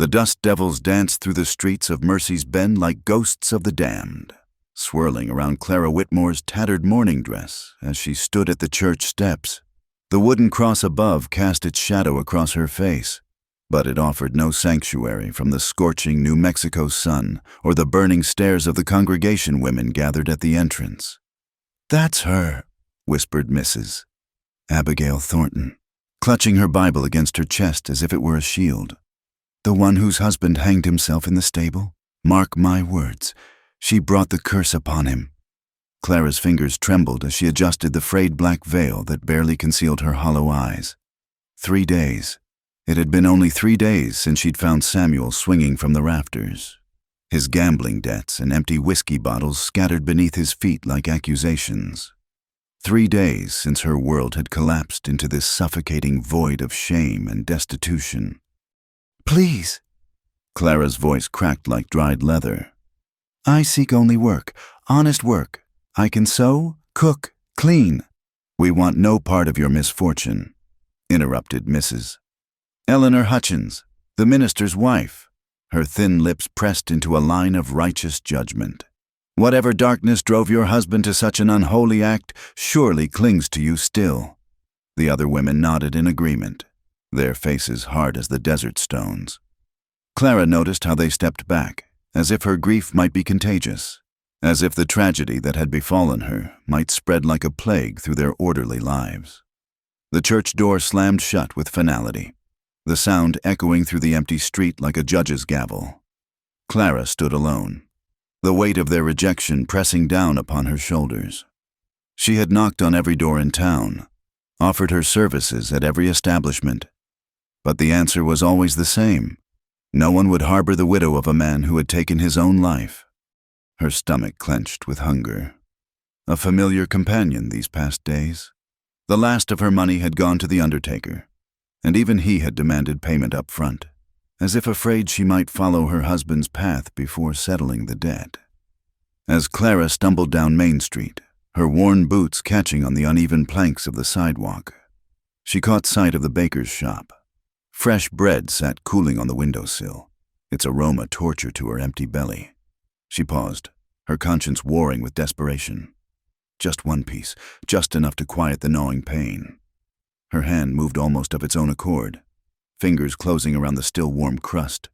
The dust devils danced through the streets of Mercy's Bend like ghosts of the damned, swirling around Clara Whitmore's tattered mourning dress as she stood at the church steps. The wooden cross above cast its shadow across her face, but it offered no sanctuary from the scorching New Mexico sun or the burning stares of the congregation women gathered at the entrance. "That's her," whispered Mrs. Abigail Thornton, clutching her Bible against her chest as if it were a shield. "The one whose husband hanged himself in the stable? Mark my words, she brought the curse upon him." Clara's fingers trembled as she adjusted the frayed black veil that barely concealed her hollow eyes. 3 days. It had been only 3 days since she'd found Samuel swinging from the rafters, his gambling debts and empty whiskey bottles scattered beneath his feet like accusations. 3 days since her world had collapsed into this suffocating void of shame and destitution. "Please," Clara's voice cracked like dried leather. "I seek only work, honest work. I can sew, cook, clean." "We want no part of your misfortune," interrupted Mrs. Eleanor Hutchins, the minister's wife, her thin lips pressed into a line of righteous judgment. "Whatever darkness drove your husband to such an unholy act surely clings to you still." The other women nodded in agreement, their faces hard as the desert stones. Clara noticed how they stepped back, as if her grief might be contagious, as if the tragedy that had befallen her might spread like a plague through their orderly lives. The church door slammed shut with finality, the sound echoing through the empty street like a judge's gavel. Clara stood alone, the weight of their rejection pressing down upon her shoulders. She had knocked on every door in town, offered her services at every establishment, but the answer was always the same. No one would harbor the widow of a man who had taken his own life. Her stomach clenched with hunger. A familiar companion these past days. The last of her money had gone to the undertaker, and even he had demanded payment up front, as if afraid she might follow her husband's path before settling the debt. As Clara stumbled down Main Street, her worn boots catching on the uneven planks of the sidewalk, she caught sight of the baker's shop. Fresh bread sat cooling on the windowsill, its aroma torture to her empty belly. She paused, her conscience warring with desperation. Just one piece, just enough to quiet the gnawing pain. Her hand moved almost of its own accord, fingers closing around the still warm crust.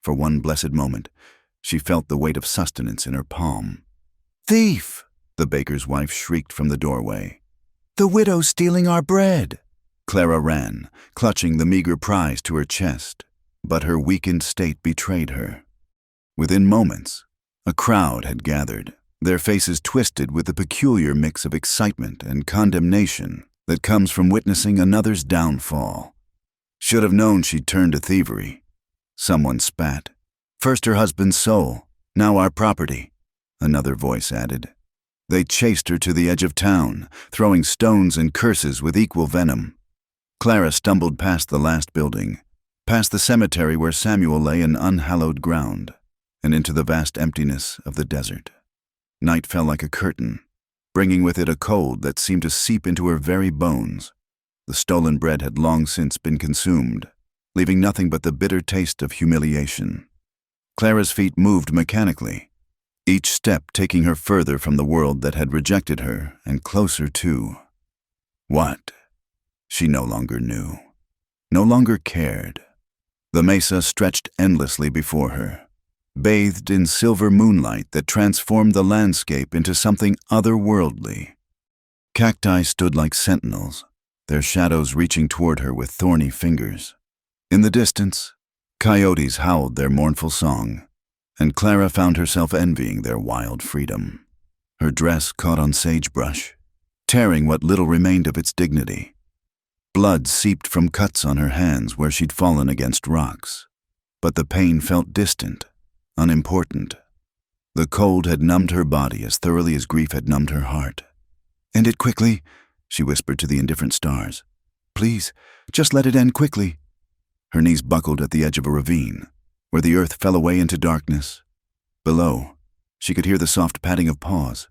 For one blessed moment, she felt the weight of sustenance in her palm. "Thief!" the baker's wife shrieked from the doorway. "The widow's stealing our bread!" Clara ran, clutching the meager prize to her chest, but her weakened state betrayed her. Within moments, a crowd had gathered, their faces twisted with the peculiar mix of excitement and condemnation that comes from witnessing another's downfall. "Should have known she'd turn to thievery," someone spat. "First her husband's soul, now our property," another voice added. They chased her to the edge of town, throwing stones and curses with equal venom. Clara stumbled past the last building, past the cemetery where Samuel lay in unhallowed ground, and into the vast emptiness of the desert. Night fell like a curtain, bringing with it a cold that seemed to seep into her very bones. The stolen bread had long since been consumed, leaving nothing but the bitter taste of humiliation. Clara's feet moved mechanically, each step taking her further from the world that had rejected her and closer to what? She no longer knew, no longer cared. The mesa stretched endlessly before her, bathed in silver moonlight that transformed the landscape into something otherworldly. Cacti stood like sentinels, their shadows reaching toward her with thorny fingers. In the distance, coyotes howled their mournful song, and Clara found herself envying their wild freedom. Her dress caught on sagebrush, tearing what little remained of its dignity. Blood seeped from cuts on her hands where she'd fallen against rocks, but the pain felt distant, unimportant. The cold had numbed her body as thoroughly as grief had numbed her heart. "End it quickly," she whispered to the indifferent stars. "Please, just let it end quickly." Her knees buckled at the edge of a ravine, where the earth fell away into darkness. Below, she could hear the soft padding of paws,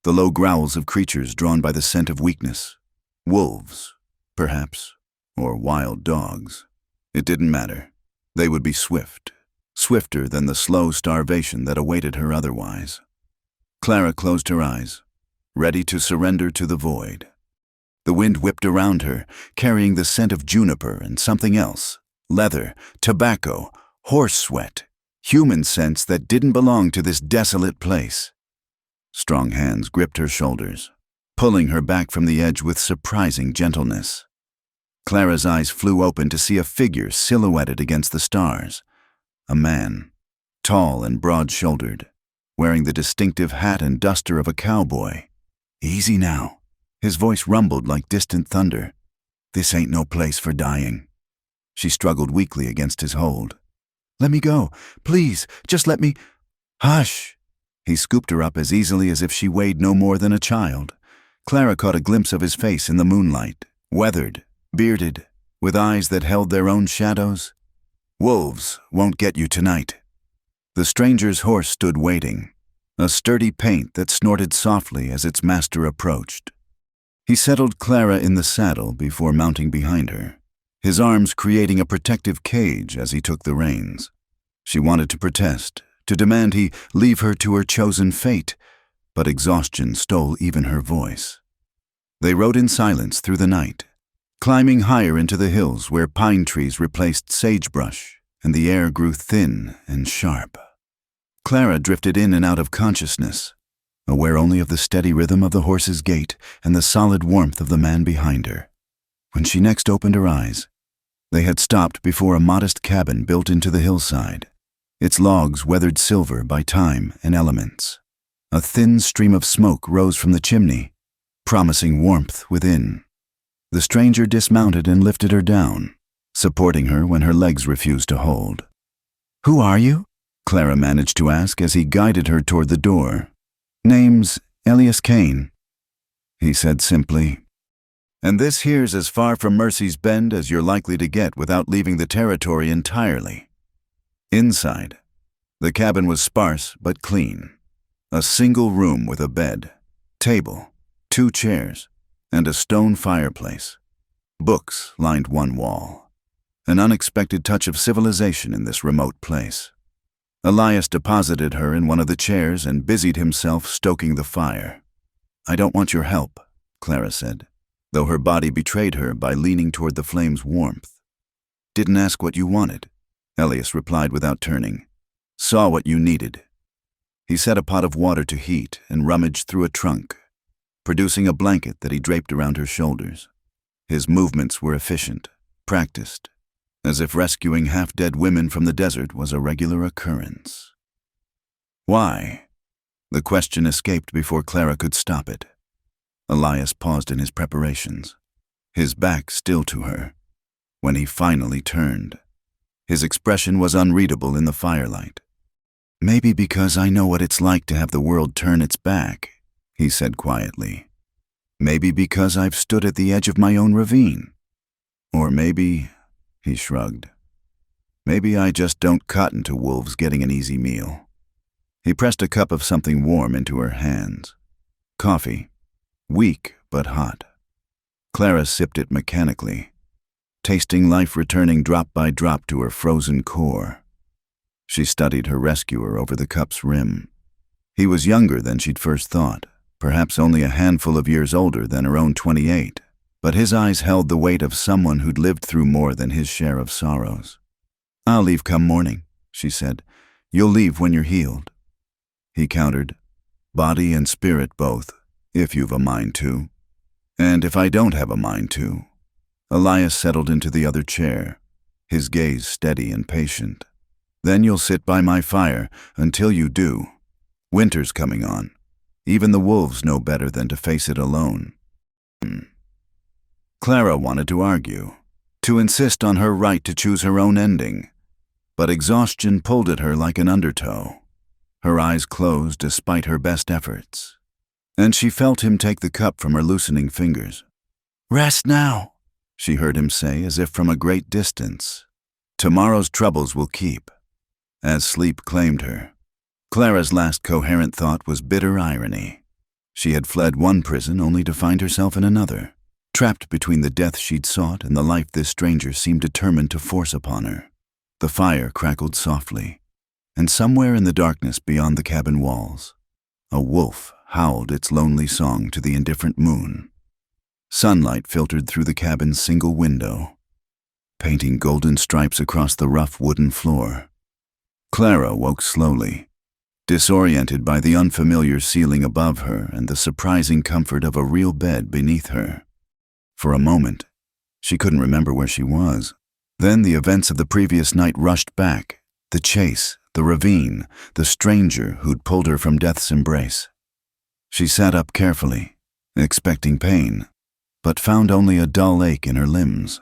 the low growls of creatures drawn by the scent of weakness. Wolves, perhaps, or wild dogs. It didn't matter. They would be swift, swifter than the slow starvation that awaited her otherwise. Clara closed her eyes, ready to surrender to the void. The wind whipped around her, carrying the scent of juniper and something else, leather, tobacco, horse sweat, human scents that didn't belong to this desolate place. Strong hands gripped her shoulders, pulling her back from the edge with surprising gentleness. Clara's eyes flew open to see a figure silhouetted against the stars. A man, tall and broad-shouldered, wearing the distinctive hat and duster of a cowboy. "Easy now." His voice rumbled like distant thunder. "This ain't no place for dying." She struggled weakly against his hold. "Let me go. Please, just let me—" "Hush!" He scooped her up as easily as if she weighed no more than a child. Clara caught a glimpse of his face in the moonlight, weathered, bearded, with eyes that held their own shadows. "Wolves won't get you tonight." The stranger's horse stood waiting, a sturdy paint that snorted softly as its master approached. He settled Clara in the saddle before mounting behind her, his arms creating a protective cage as he took the reins. She wanted to protest, to demand he leave her to her chosen fate, but exhaustion stole even her voice. They rode in silence through the night, climbing higher into the hills where pine trees replaced sagebrush and the air grew thin and sharp. Clara drifted in and out of consciousness, aware only of the steady rhythm of the horse's gait and the solid warmth of the man behind her. When she next opened her eyes, they had stopped before a modest cabin built into the hillside, its logs weathered silver by time and elements. A thin stream of smoke rose from the chimney, promising warmth within. The stranger dismounted and lifted her down, supporting her when her legs refused to hold. "Who are you?" Clara managed to ask as he guided her toward the door. "Name's Elias Kane," he said simply. "And this here's as far from Mercy's Bend as you're likely to get without leaving the territory entirely." Inside, the cabin was sparse but clean. A single room with a bed, table, 2 chairs, and a stone fireplace. Books lined one wall. An unexpected touch of civilization in this remote place. Elias deposited her in one of the chairs and busied himself stoking the fire. "I don't want your help," Clara said, though her body betrayed her by leaning toward the flame's warmth. "Didn't ask what you wanted," Elias replied without turning. "Saw what you needed." He set a pot of water to heat and rummaged through a trunk, producing a blanket that he draped around her shoulders. His movements were efficient, practiced, as if rescuing half-dead women from the desert was a regular occurrence. "Why?" The question escaped before Clara could stop it. Elias paused in his preparations, his back still to her, when he finally turned. His expression was unreadable in the firelight. "Maybe because I know what it's like to have the world turn its back," he said quietly. "Maybe because I've stood at the edge of my own ravine. Or maybe," he shrugged, "maybe I just don't cotton to wolves getting an easy meal." He pressed a cup of something warm into her hands. Coffee, weak but hot. Clara sipped it mechanically, tasting life returning drop by drop to her frozen core. She studied her rescuer over the cup's rim. He was younger than she'd first thought, perhaps only a handful of years older than her own 28, but his eyes held the weight of someone who'd lived through more than his share of sorrows. "I'll leave come morning," she said. "You'll leave when you're healed." He countered, "Body and spirit both, if you've a mind to." "And if I don't have a mind to?" Elias settled into the other chair, his gaze steady and patient. "Then you'll sit by my fire until you do. Winter's coming on. Even the wolves know better than to face it alone." Clara wanted to argue, to insist on her right to choose her own ending, but exhaustion pulled at her like an undertow. Her eyes closed despite her best efforts, and she felt him take the cup from her loosening fingers. "Rest now," she heard him say as if from a great distance. "Tomorrow's troubles will keep," as sleep claimed her. Clara's last coherent thought was bitter irony. She had fled one prison only to find herself in another, trapped between the death she'd sought and the life this stranger seemed determined to force upon her. The fire crackled softly, and somewhere in the darkness beyond the cabin walls, a wolf howled its lonely song to the indifferent moon. Sunlight filtered through the cabin's single window, painting golden stripes across the rough wooden floor. Clara woke slowly, disoriented by the unfamiliar ceiling above her and the surprising comfort of a real bed beneath her. For a moment, she couldn't remember where she was. Then the events of the previous night rushed back: the chase, the ravine, the stranger who'd pulled her from death's embrace. She sat up carefully, expecting pain, but found only a dull ache in her limbs.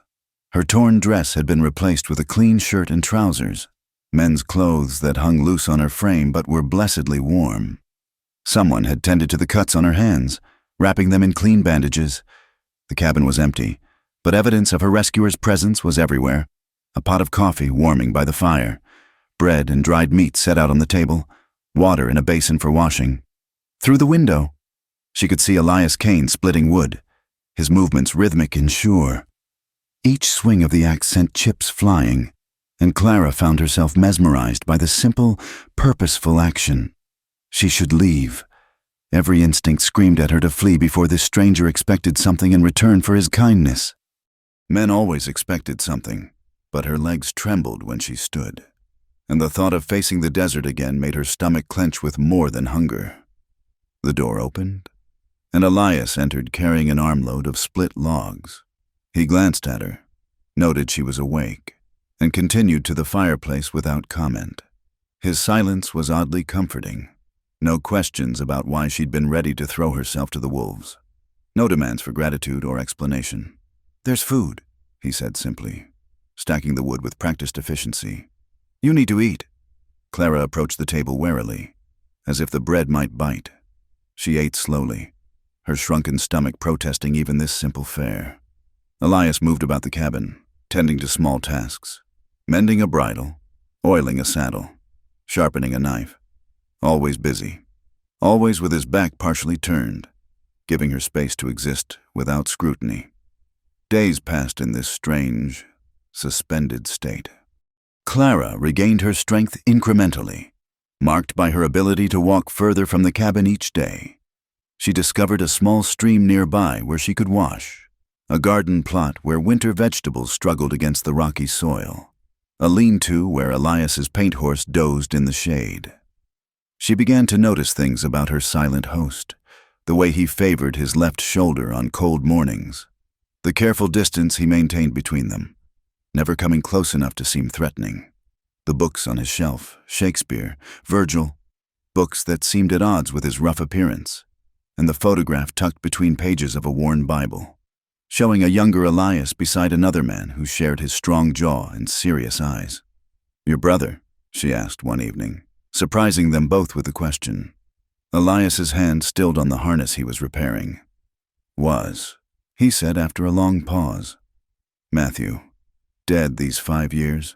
Her torn dress had been replaced with a clean shirt and trousers, men's clothes that hung loose on her frame but were blessedly warm. Someone had tended to the cuts on her hands, wrapping them in clean bandages. The cabin was empty, but evidence of her rescuer's presence was everywhere: a pot of coffee warming by the fire, bread and dried meat set out on the table, water in a basin for washing. Through the window, she could see Elias Kane splitting wood, his movements rhythmic and sure. Each swing of the axe sent chips flying, and Clara found herself mesmerized by the simple, purposeful action. She should leave. Every instinct screamed at her to flee before this stranger expected something in return for his kindness. Men always expected something, but her legs trembled when she stood, and the thought of facing the desert again made her stomach clench with more than hunger. The door opened, and Elias entered carrying an armload of split logs. He glanced at her, noted she was awake, and continued to the fireplace without comment. His silence was oddly comforting. No questions about why she'd been ready to throw herself to the wolves. No demands for gratitude or explanation. "There's food," he said simply, stacking the wood with practiced efficiency. "You need to eat." Clara approached the table warily, as if the bread might bite. She ate slowly, her shrunken stomach protesting even this simple fare. Elias moved about the cabin, tending to small tasks: mending a bridle, oiling a saddle, sharpening a knife. Always busy, always with his back partially turned, giving her space to exist without scrutiny. Days passed in this strange, suspended state. Clara regained her strength incrementally, marked by her ability to walk further from the cabin each day. She discovered a small stream nearby where she could wash, a garden plot where winter vegetables struggled against the rocky soil, a lean-to where Elias's paint horse dozed in the shade. She began to notice things about her silent host: the way he favored his left shoulder on cold mornings, the careful distance he maintained between them, never coming close enough to seem threatening. The books on his shelf, Shakespeare, Virgil, books that seemed at odds with his rough appearance, and the photograph tucked between pages of a worn Bible, showing a younger Elias beside another man who shared his strong jaw and serious eyes. "Your brother?" she asked one evening, surprising them both with the question. Elias's hand stilled on the harness he was repairing. "Was," he said after a long pause. "Matthew, dead these 5 years?"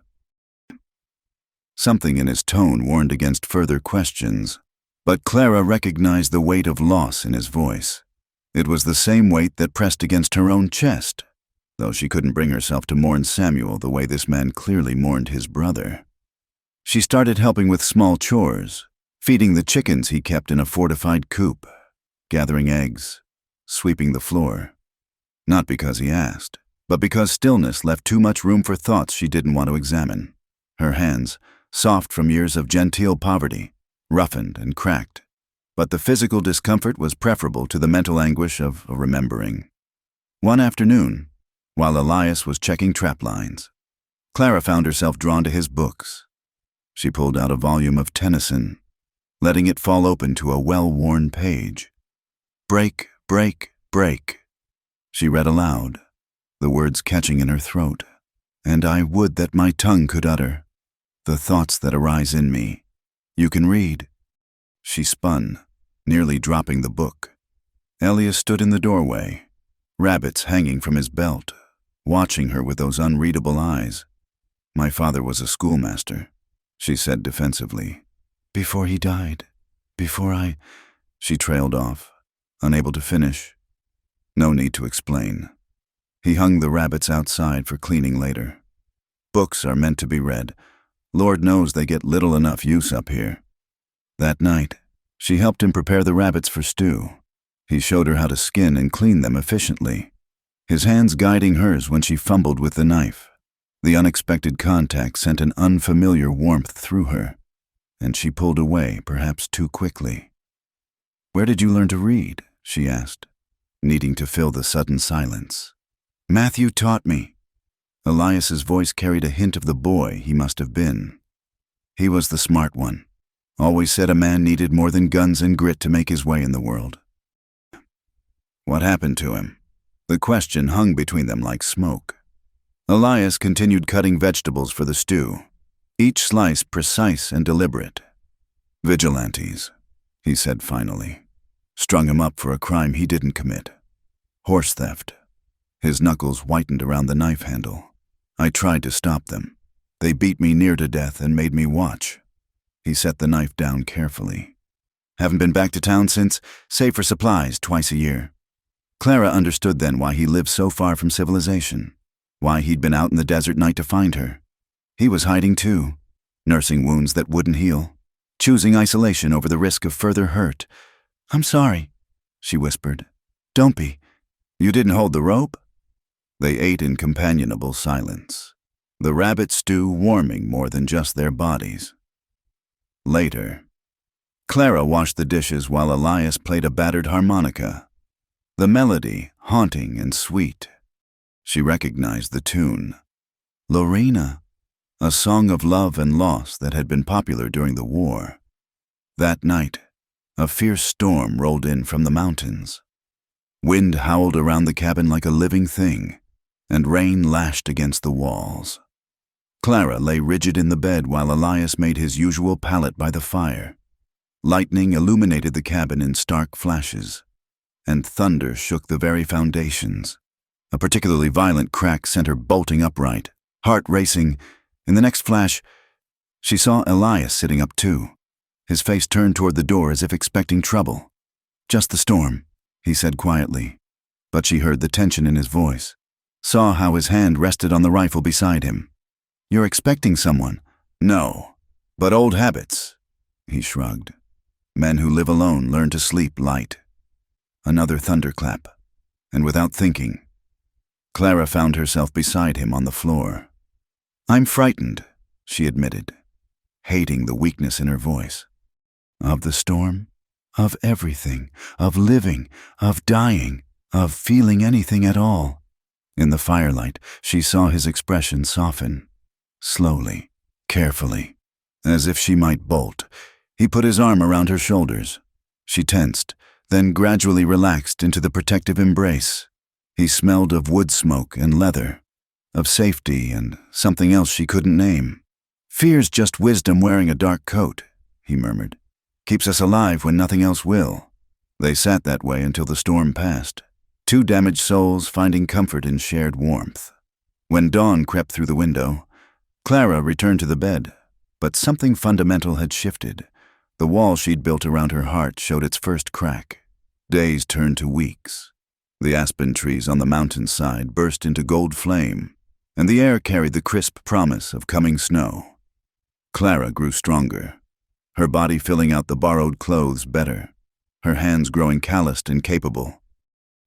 Something in his tone warned against further questions, but Clara recognized the weight of loss in his voice. It was the same weight that pressed against her own chest, though she couldn't bring herself to mourn Samuel the way this man clearly mourned his brother. She started helping with small chores, feeding the chickens he kept in a fortified coop, gathering eggs, sweeping the floor. Not because he asked, but because stillness left too much room for thoughts she didn't want to examine. Her hands, soft from years of genteel poverty, roughened and cracked, but the physical discomfort was preferable to the mental anguish of a remembering. One afternoon, while Elias was checking trap lines, Clara found herself drawn to his books. She pulled out a volume of Tennyson, letting it fall open to a well-worn page. "Break, break, break," she read aloud, the words catching in her throat. "And I would that my tongue could utter the thoughts that arise in me. You can read." She spun, nearly dropping the book. Elias stood in the doorway, rabbits hanging from his belt, watching her with those unreadable eyes. "My father was a schoolmaster," she said defensively. "Before he died, before I—" She trailed off, unable to finish. No need to explain. He hung the rabbits outside for cleaning later. Books are meant to be read. Lord knows they get little enough use up here. That night, she helped him prepare the rabbits for stew. He showed her how to skin and clean them efficiently, his hands guiding hers when she fumbled with the knife. The unexpected contact sent an unfamiliar warmth through her, and she pulled away, perhaps too quickly. "Where did you learn to read?" she asked, needing to fill the sudden silence. "Matthew taught me." Elias's voice carried a hint of the boy he must have been. He was the smart one. Always said a man needed more than guns and grit to make his way in the world. What happened to him? The question hung between them like smoke. Elias continued cutting vegetables for the stew, each slice precise and deliberate. "Vigilantes," he said finally. "Strung him up for a crime he didn't commit. Horse theft." His knuckles whitened around the knife handle. "I tried to stop them. They beat me near to death and made me watch." He set the knife down carefully. "Haven't been back to town since, save for supplies twice a year." Clara understood then why he lived so far from civilization, why he'd been out in the desert night to find her. He was hiding too, nursing wounds that wouldn't heal, choosing isolation over the risk of further hurt. "I'm sorry," she whispered. "Don't be. You didn't hold the rope?" They ate in companionable silence, the rabbit stew warming more than just their bodies. Later, Clara washed the dishes while Elias played a battered harmonica, the melody haunting and sweet. She recognized the tune, Lorena, a song of love and loss that had been popular during the war. That night, a fierce storm rolled in from the mountains. Wind howled around the cabin like a living thing, and rain lashed against the walls. Clara lay rigid in the bed while Elias made his usual pallet by the fire. Lightning illuminated the cabin in stark flashes, and thunder shook the very foundations. A particularly violent crack sent her bolting upright, heart racing. In the next flash, she saw Elias sitting up too, his face turned toward the door as if expecting trouble. "Just the storm," he said quietly, but she heard the tension in his voice, saw how his hand rested on the rifle beside him. "You're expecting someone?" "No, but old habits," he shrugged. "Men who live alone learn to sleep light." Another thunderclap, and without thinking, Clara found herself beside him on the floor. "I'm frightened," she admitted, hating the weakness in her voice. "Of the storm? Of everything, of living, of dying, of feeling anything at all." In the firelight, she saw his expression soften. Slowly, carefully, as if she might bolt, he put his arm around her shoulders. She tensed, then gradually relaxed into the protective embrace. He smelled of wood smoke and leather, of safety and something else she couldn't name. "Fear's just wisdom wearing a dark coat," he murmured. "Keeps us alive when nothing else will." They sat that way until the storm passed, two damaged souls finding comfort in shared warmth. When dawn crept through the window, Clara returned to the bed, but something fundamental had shifted. The wall she'd built around her heart showed its first crack. Days turned to weeks. The aspen trees on the mountainside burst into gold flame, and the air carried the crisp promise of coming snow. Clara grew stronger, her body filling out the borrowed clothes better, her hands growing calloused and capable.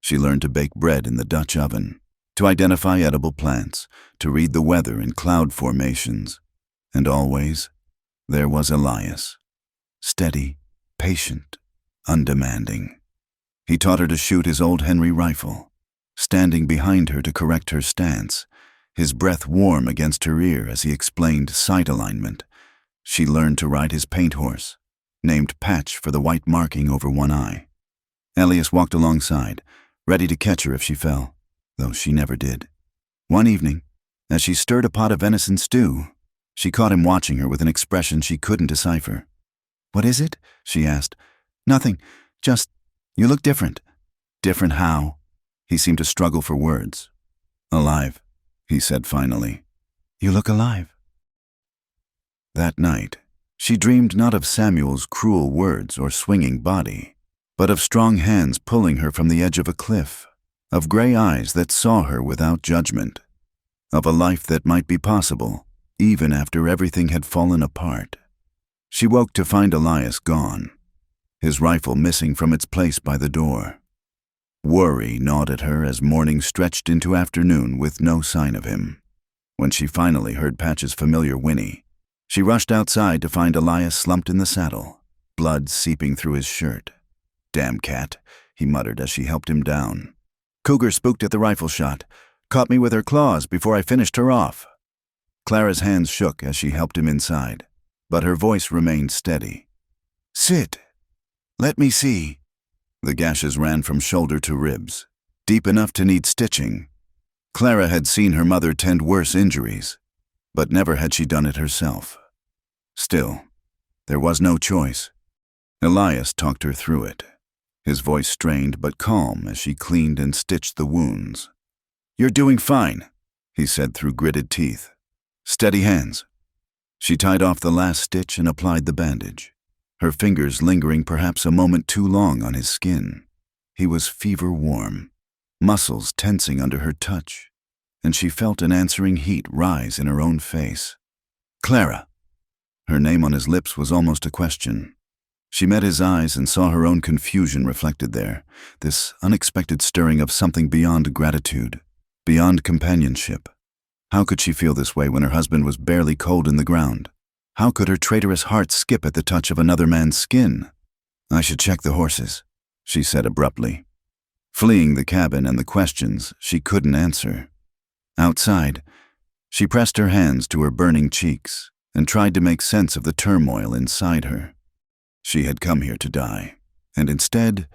She learned to bake bread in the Dutch oven, to identify edible plants, to read the weather in cloud formations. And always, there was Elias, steady, patient, undemanding. He taught her to shoot his old Henry rifle, standing behind her to correct her stance, his breath warm against her ear as he explained sight alignment. She learned to ride his paint horse, named Patch for the white marking over one eye. Elias walked alongside, ready to catch her if she fell, though she never did. One evening, as she stirred a pot of venison stew, she caught him watching her with an expression she couldn't decipher. "What is it?" she asked. "Nothing, just, you look different." "Different how?" He seemed to struggle for words. "Alive," he said finally. "You look alive." That night, she dreamed not of Samuel's cruel words or swinging body, but of strong hands pulling her from the edge of a cliff, of gray eyes that saw her without judgment. of a life that might be possible, even after everything had fallen apart. She woke to find Elias gone, his rifle missing from its place by the door. Worry gnawed at her as morning stretched into afternoon with no sign of him. When she finally heard Patch's familiar whinny, she rushed outside to find Elias slumped in the saddle, blood seeping through his shirt. "Damn cat," he muttered as she helped him down. "Cougar spooked at the rifle shot. Caught me with her claws before I finished her off." Clara's hands shook as she helped him inside, but her voice remained steady. "Sit. Let me see." The gashes ran from shoulder to ribs, deep enough to need stitching. Clara had seen her mother tend worse injuries, but never had she done it herself. Still, there was no choice. Elias talked her through it, his voice strained but calm as she cleaned and stitched the wounds. "You're doing fine," he said through gritted teeth. "Steady hands." She tied off the last stitch and applied the bandage, her fingers lingering perhaps a moment too long on his skin. He was fever warm, muscles tensing under her touch, and she felt an answering heat rise in her own face. "Clara." Her name on his lips was almost a question. She met his eyes and saw her own confusion reflected there, this unexpected stirring of something beyond gratitude, beyond companionship. How could she feel this way when her husband was barely cold in the ground? How could her traitorous heart skip at the touch of another man's skin? "I should check the horses," she said abruptly, fleeing the cabin and the questions she couldn't answer. Outside, she pressed her hands to her burning cheeks and tried to make sense of the turmoil inside her. She had come here to die, and instead,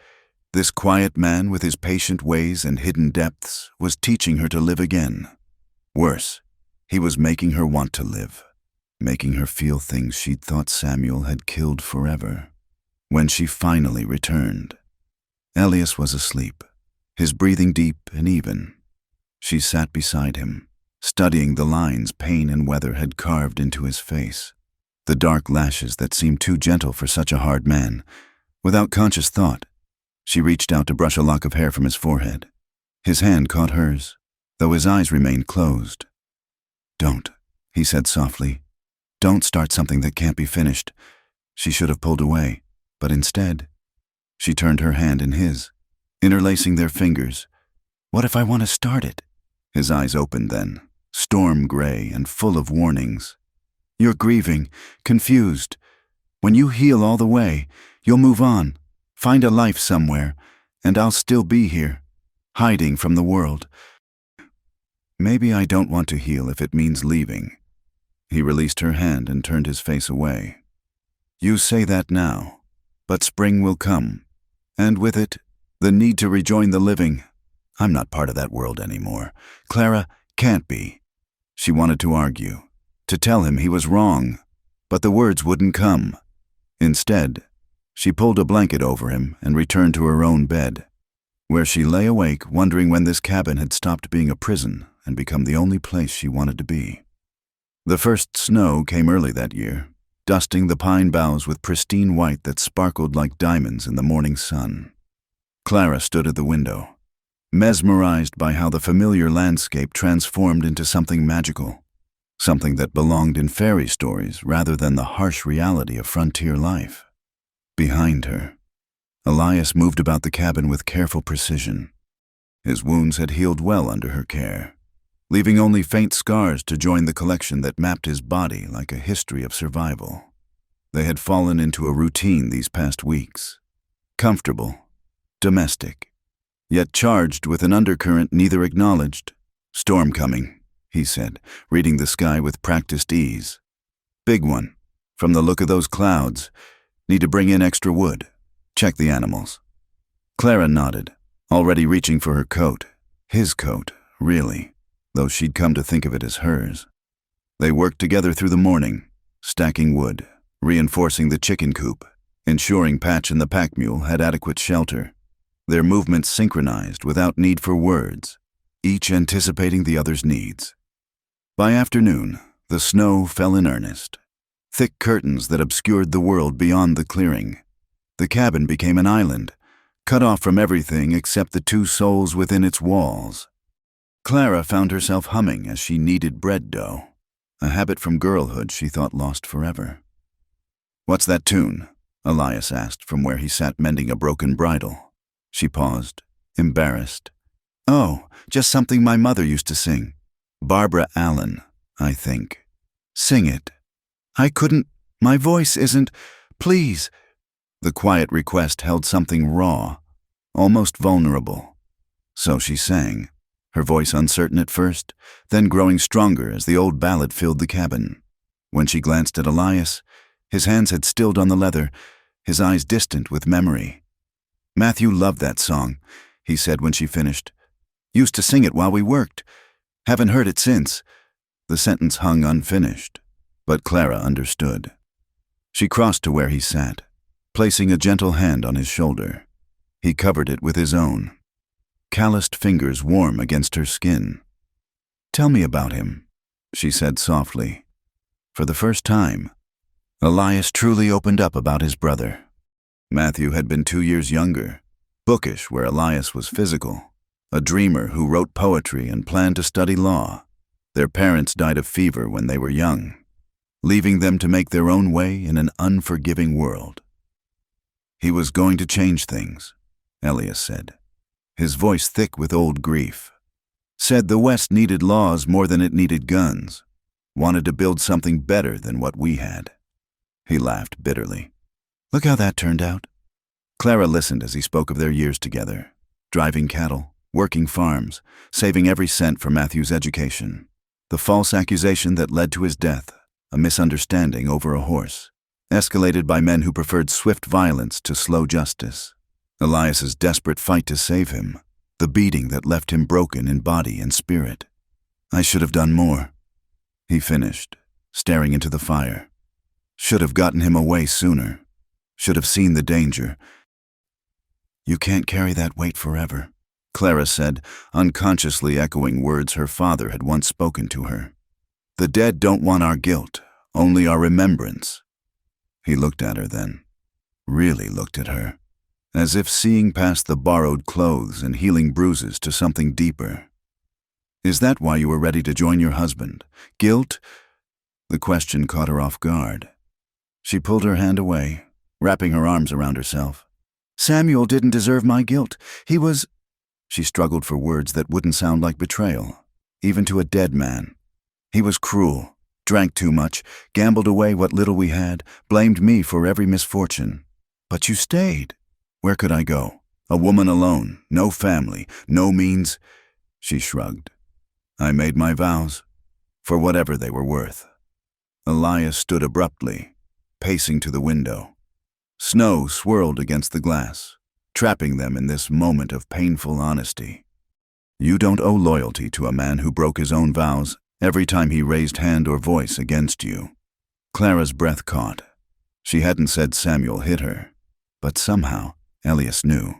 this quiet man with his patient ways and hidden depths was teaching her to live again. Worse, he was making her want to live, making her feel things she'd thought Samuel had killed forever. When she finally returned, Elias was asleep, his breathing deep and even. She sat beside him, studying the lines pain and weather had carved into his face, the dark lashes that seemed too gentle for such a hard man. Without conscious thought, she reached out to brush a lock of hair from his forehead. His hand caught hers, though his eyes remained closed. "Don't," he said softly. "Don't start something that can't be finished." She should have pulled away, but instead, she turned her hand in his, interlacing their fingers. "What if I want to start it?" His eyes opened then, storm gray and full of warnings. "You're grieving, confused. When you heal all the way, you'll move on, find a life somewhere, and I'll still be here, hiding from the world. Maybe I don't want to heal if it means leaving." He released her hand and turned his face away. "You say that now, but spring will come, and with it, the need to rejoin the living. I'm not part of that world anymore. Clara can't be." She wanted to argue, to tell him he was wrong, but the words wouldn't come. Instead, she pulled a blanket over him and returned to her own bed, where she lay awake wondering when this cabin had stopped being a prison and become the only place she wanted to be. The first snow came early that year, dusting the pine boughs with pristine white that sparkled like diamonds in the morning sun. Clara stood at the window, mesmerized by how the familiar landscape transformed into something magical, something that belonged in fairy stories rather than the harsh reality of frontier life. Behind her, Elias moved about the cabin with careful precision. His wounds had healed well under her care, leaving only faint scars to join the collection that mapped his body like a history of survival. They had fallen into a routine these past weeks, comfortable, domestic, yet charged with an undercurrent neither acknowledged. "Storm coming," he said, reading the sky with practiced ease. "Big one. From the look of those clouds. Need to bring in extra wood. Check the animals." Clara nodded, already reaching for her coat. His coat, really, though she'd come to think of it as hers. They worked together through the morning, stacking wood, reinforcing the chicken coop, ensuring Patch and the pack mule had adequate shelter. Their movements synchronized without need for words, each anticipating the other's needs. By afternoon, the snow fell in earnest, thick curtains that obscured the world beyond the clearing. The cabin became an island, cut off from everything except the two souls within its walls. Clara found herself humming as she kneaded bread dough, a habit from girlhood she thought lost forever. "What's that tune?" Elias asked from where he sat mending a broken bridle. She paused, embarrassed. "Oh, just something my mother used to sing. Barbara Allen, I think." "Sing it." "I couldn't. My voice isn't. Please." The quiet request held something raw, almost vulnerable. So she sang, her voice uncertain at first, then growing stronger as the old ballad filled the cabin. When she glanced at Elias, his hands had stilled on the leather, his eyes distant with memory. "Matthew loved that song," he said when she finished. "Used to sing it while we worked. Haven't heard it since." The sentence hung unfinished, but Clara understood. She crossed to where he sat, placing a gentle hand on his shoulder. He covered it with his own, calloused fingers warm against her skin. "Tell me about him," she said softly. For the first time, Elias truly opened up about his brother. Matthew had been 2 years younger, bookish where Elias was physical, a dreamer who wrote poetry and planned to study law. Their parents died of fever when they were young, leaving them to make their own way in an unforgiving world. He was going to change things, Elias said, his voice thick with old grief. Said the West needed laws more than it needed guns, wanted to build something better than what we had. He laughed bitterly. "Look how that turned out." Clara listened as he spoke of their years together, driving cattle, working farms, saving every cent for Matthew's education. The false accusation that led to his death, a misunderstanding over a horse, escalated by men who preferred swift violence to slow justice. Elias's desperate fight to save him, the beating that left him broken in body and spirit. "I should have done more," he finished, staring into the fire. "Should have gotten him away sooner. Should have seen the danger." "You can't carry that weight forever," Clara said, unconsciously echoing words her father had once spoken to her. "The dead don't want our guilt, only our remembrance." He looked at her then, really looked at her, as if seeing past the borrowed clothes and healing bruises to something deeper. "Is that why you were ready to join your husband? Guilt?" The question caught her off guard. She pulled her hand away, wrapping her arms around herself. "Samuel didn't deserve my guilt. He was—" She struggled for words that wouldn't sound like betrayal, even to a dead man. "He was cruel, drank too much, gambled away what little we had, blamed me for every misfortune. But you stayed. Where could I go? A woman alone, no family, no means." She shrugged. "I made my vows, for whatever they were worth." Elias stood abruptly, pacing to the window. Snow swirled against the glass, trapping them in this moment of painful honesty. "You don't owe loyalty to a man who broke his own vows every time he raised hand or voice against you." Clara's breath caught. She hadn't said Samuel hit her, but somehow Elias knew.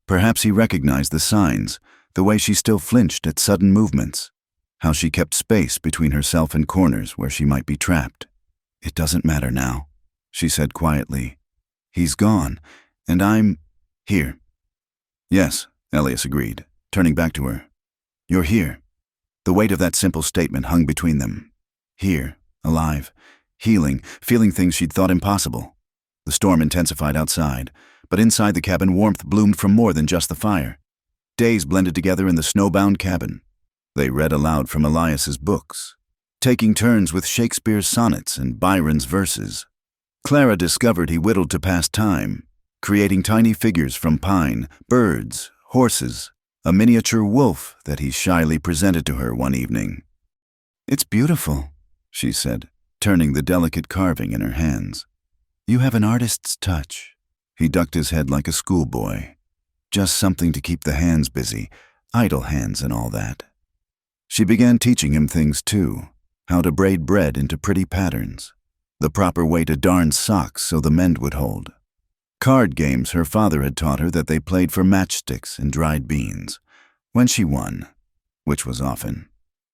Perhaps he recognized the signs, the way she still flinched at sudden movements, how she kept space between herself and corners where she might be trapped. "It doesn't matter now," she said quietly. "He's gone, and I'm here." "Yes," Elias agreed, turning back to her. "You're here." The weight of that simple statement hung between them. Here, alive, healing, feeling things she'd thought impossible. The storm intensified outside, but inside the cabin warmth bloomed from more than just the fire. Days blended together in the snowbound cabin. They read aloud from Elias's books, taking turns with Shakespeare's sonnets and Byron's verses. Clara discovered he whittled to pass time, creating tiny figures from pine, birds, horses, a miniature wolf that he shyly presented to her one evening. "It's beautiful," she said, turning the delicate carving in her hands. "You have an artist's touch." He ducked his head like a schoolboy. "Just something to keep the hands busy, idle hands and all that." She began teaching him things too, how to braid bread into pretty patterns, the proper way to darn socks so the mend would hold. Card games her father had taught her that they played for matchsticks and dried beans. When she won, which was often,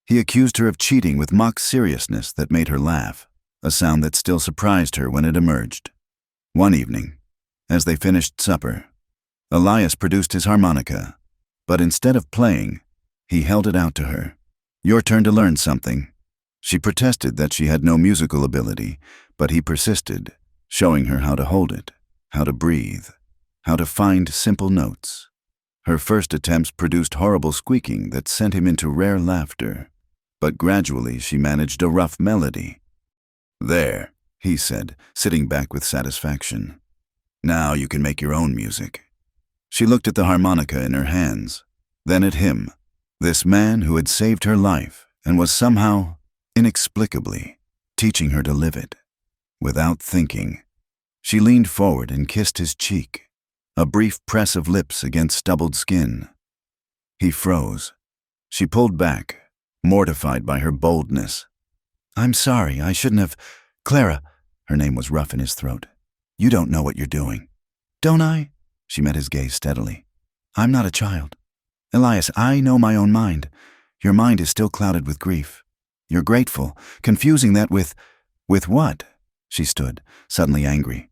he accused her of cheating with mock seriousness that made her laugh, a sound that still surprised her when it emerged. One evening, as they finished supper, Elias produced his harmonica, but instead of playing, He held it out to her. Your turn to learn something. She protested that she had no musical ability, but he persisted, showing her how to hold it, how to breathe, how to find simple notes. Her first attempts produced horrible squeaking that sent him into rare laughter, but gradually she managed a rough melody. There, he said, sitting back with satisfaction. Now you can make your own music. She looked at the harmonica in her hands, then at him, this man who had saved her life and was somehow, inexplicably, teaching her to live it. Without thinking, she leaned forward and kissed his cheek, a brief press of lips against stubbled skin. He froze. She pulled back, mortified by her boldness. I'm sorry, I shouldn't have. Clara, her name was rough in his throat. You don't know what you're doing. Don't I? She met his gaze steadily. I'm not a child. Elias, I know my own mind. Your mind is still clouded with grief. You're grateful, confusing that with what? She stood, suddenly angry.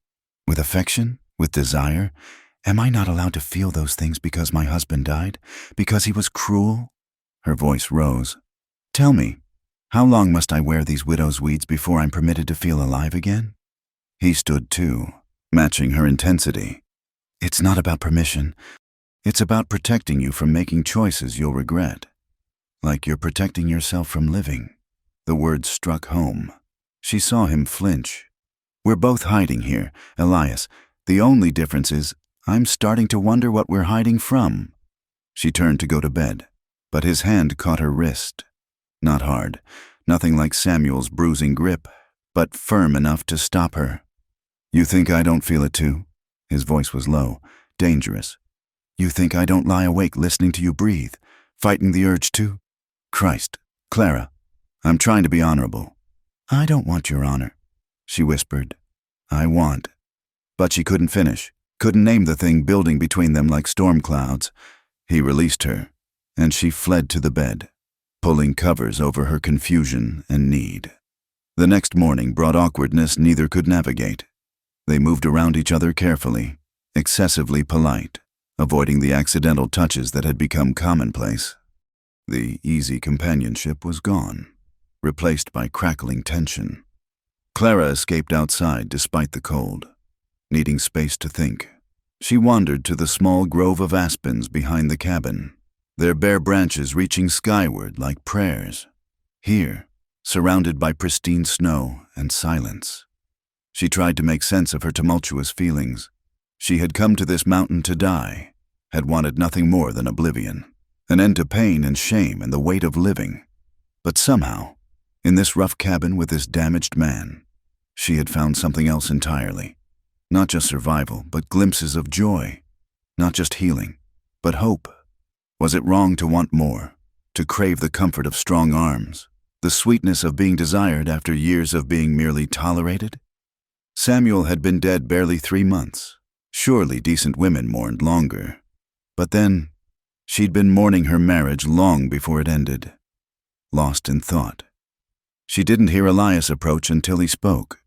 With affection? With desire? Am I not allowed to feel those things because my husband died? Because he was cruel? Her voice rose. Tell me, how long must I wear these widow's weeds before I'm permitted to feel alive again? He stood too, matching her intensity. It's not about permission. It's about protecting you from making choices you'll regret. Like you're protecting yourself from living. The words struck home. She saw him flinch. We're both hiding here, Elias. The only difference is I'm starting to wonder what we're hiding from. She turned to go to bed, but his hand caught her wrist. Not hard, nothing like Samuel's bruising grip, but firm enough to stop her. You think I don't feel it too? His voice was low, dangerous. You think I don't lie awake listening to you breathe, fighting the urge to? Christ, Clara, I'm trying to be honorable. I don't want your honor, she whispered. I want. But she couldn't finish, couldn't name the thing building between them like storm clouds. He released her, and she fled to the bed, pulling covers over her confusion and need. The next morning brought awkwardness neither could navigate. They moved around each other carefully, excessively polite, avoiding the accidental touches that had become commonplace. The easy companionship was gone, replaced by crackling tension. Clara escaped outside despite the cold. Needing space to think, she wandered to the small grove of aspens behind the cabin, their bare branches reaching skyward like prayers. Here, surrounded by pristine snow and silence. She tried to make sense of her tumultuous feelings. She had come to this mountain to die, had wanted nothing more than oblivion, an end to pain and shame and the weight of living. But somehow, in this rough cabin with this damaged man, she had found something else entirely. Not just survival, but glimpses of joy. Not just healing, but hope. Was it wrong to want more, to crave the comfort of strong arms, the sweetness of being desired after years of being merely tolerated? Samuel had been dead barely 3 months. Surely decent women mourned longer. But then, she'd been mourning her marriage long before it ended. Lost in thought. She didn't hear Elias approach until he spoke.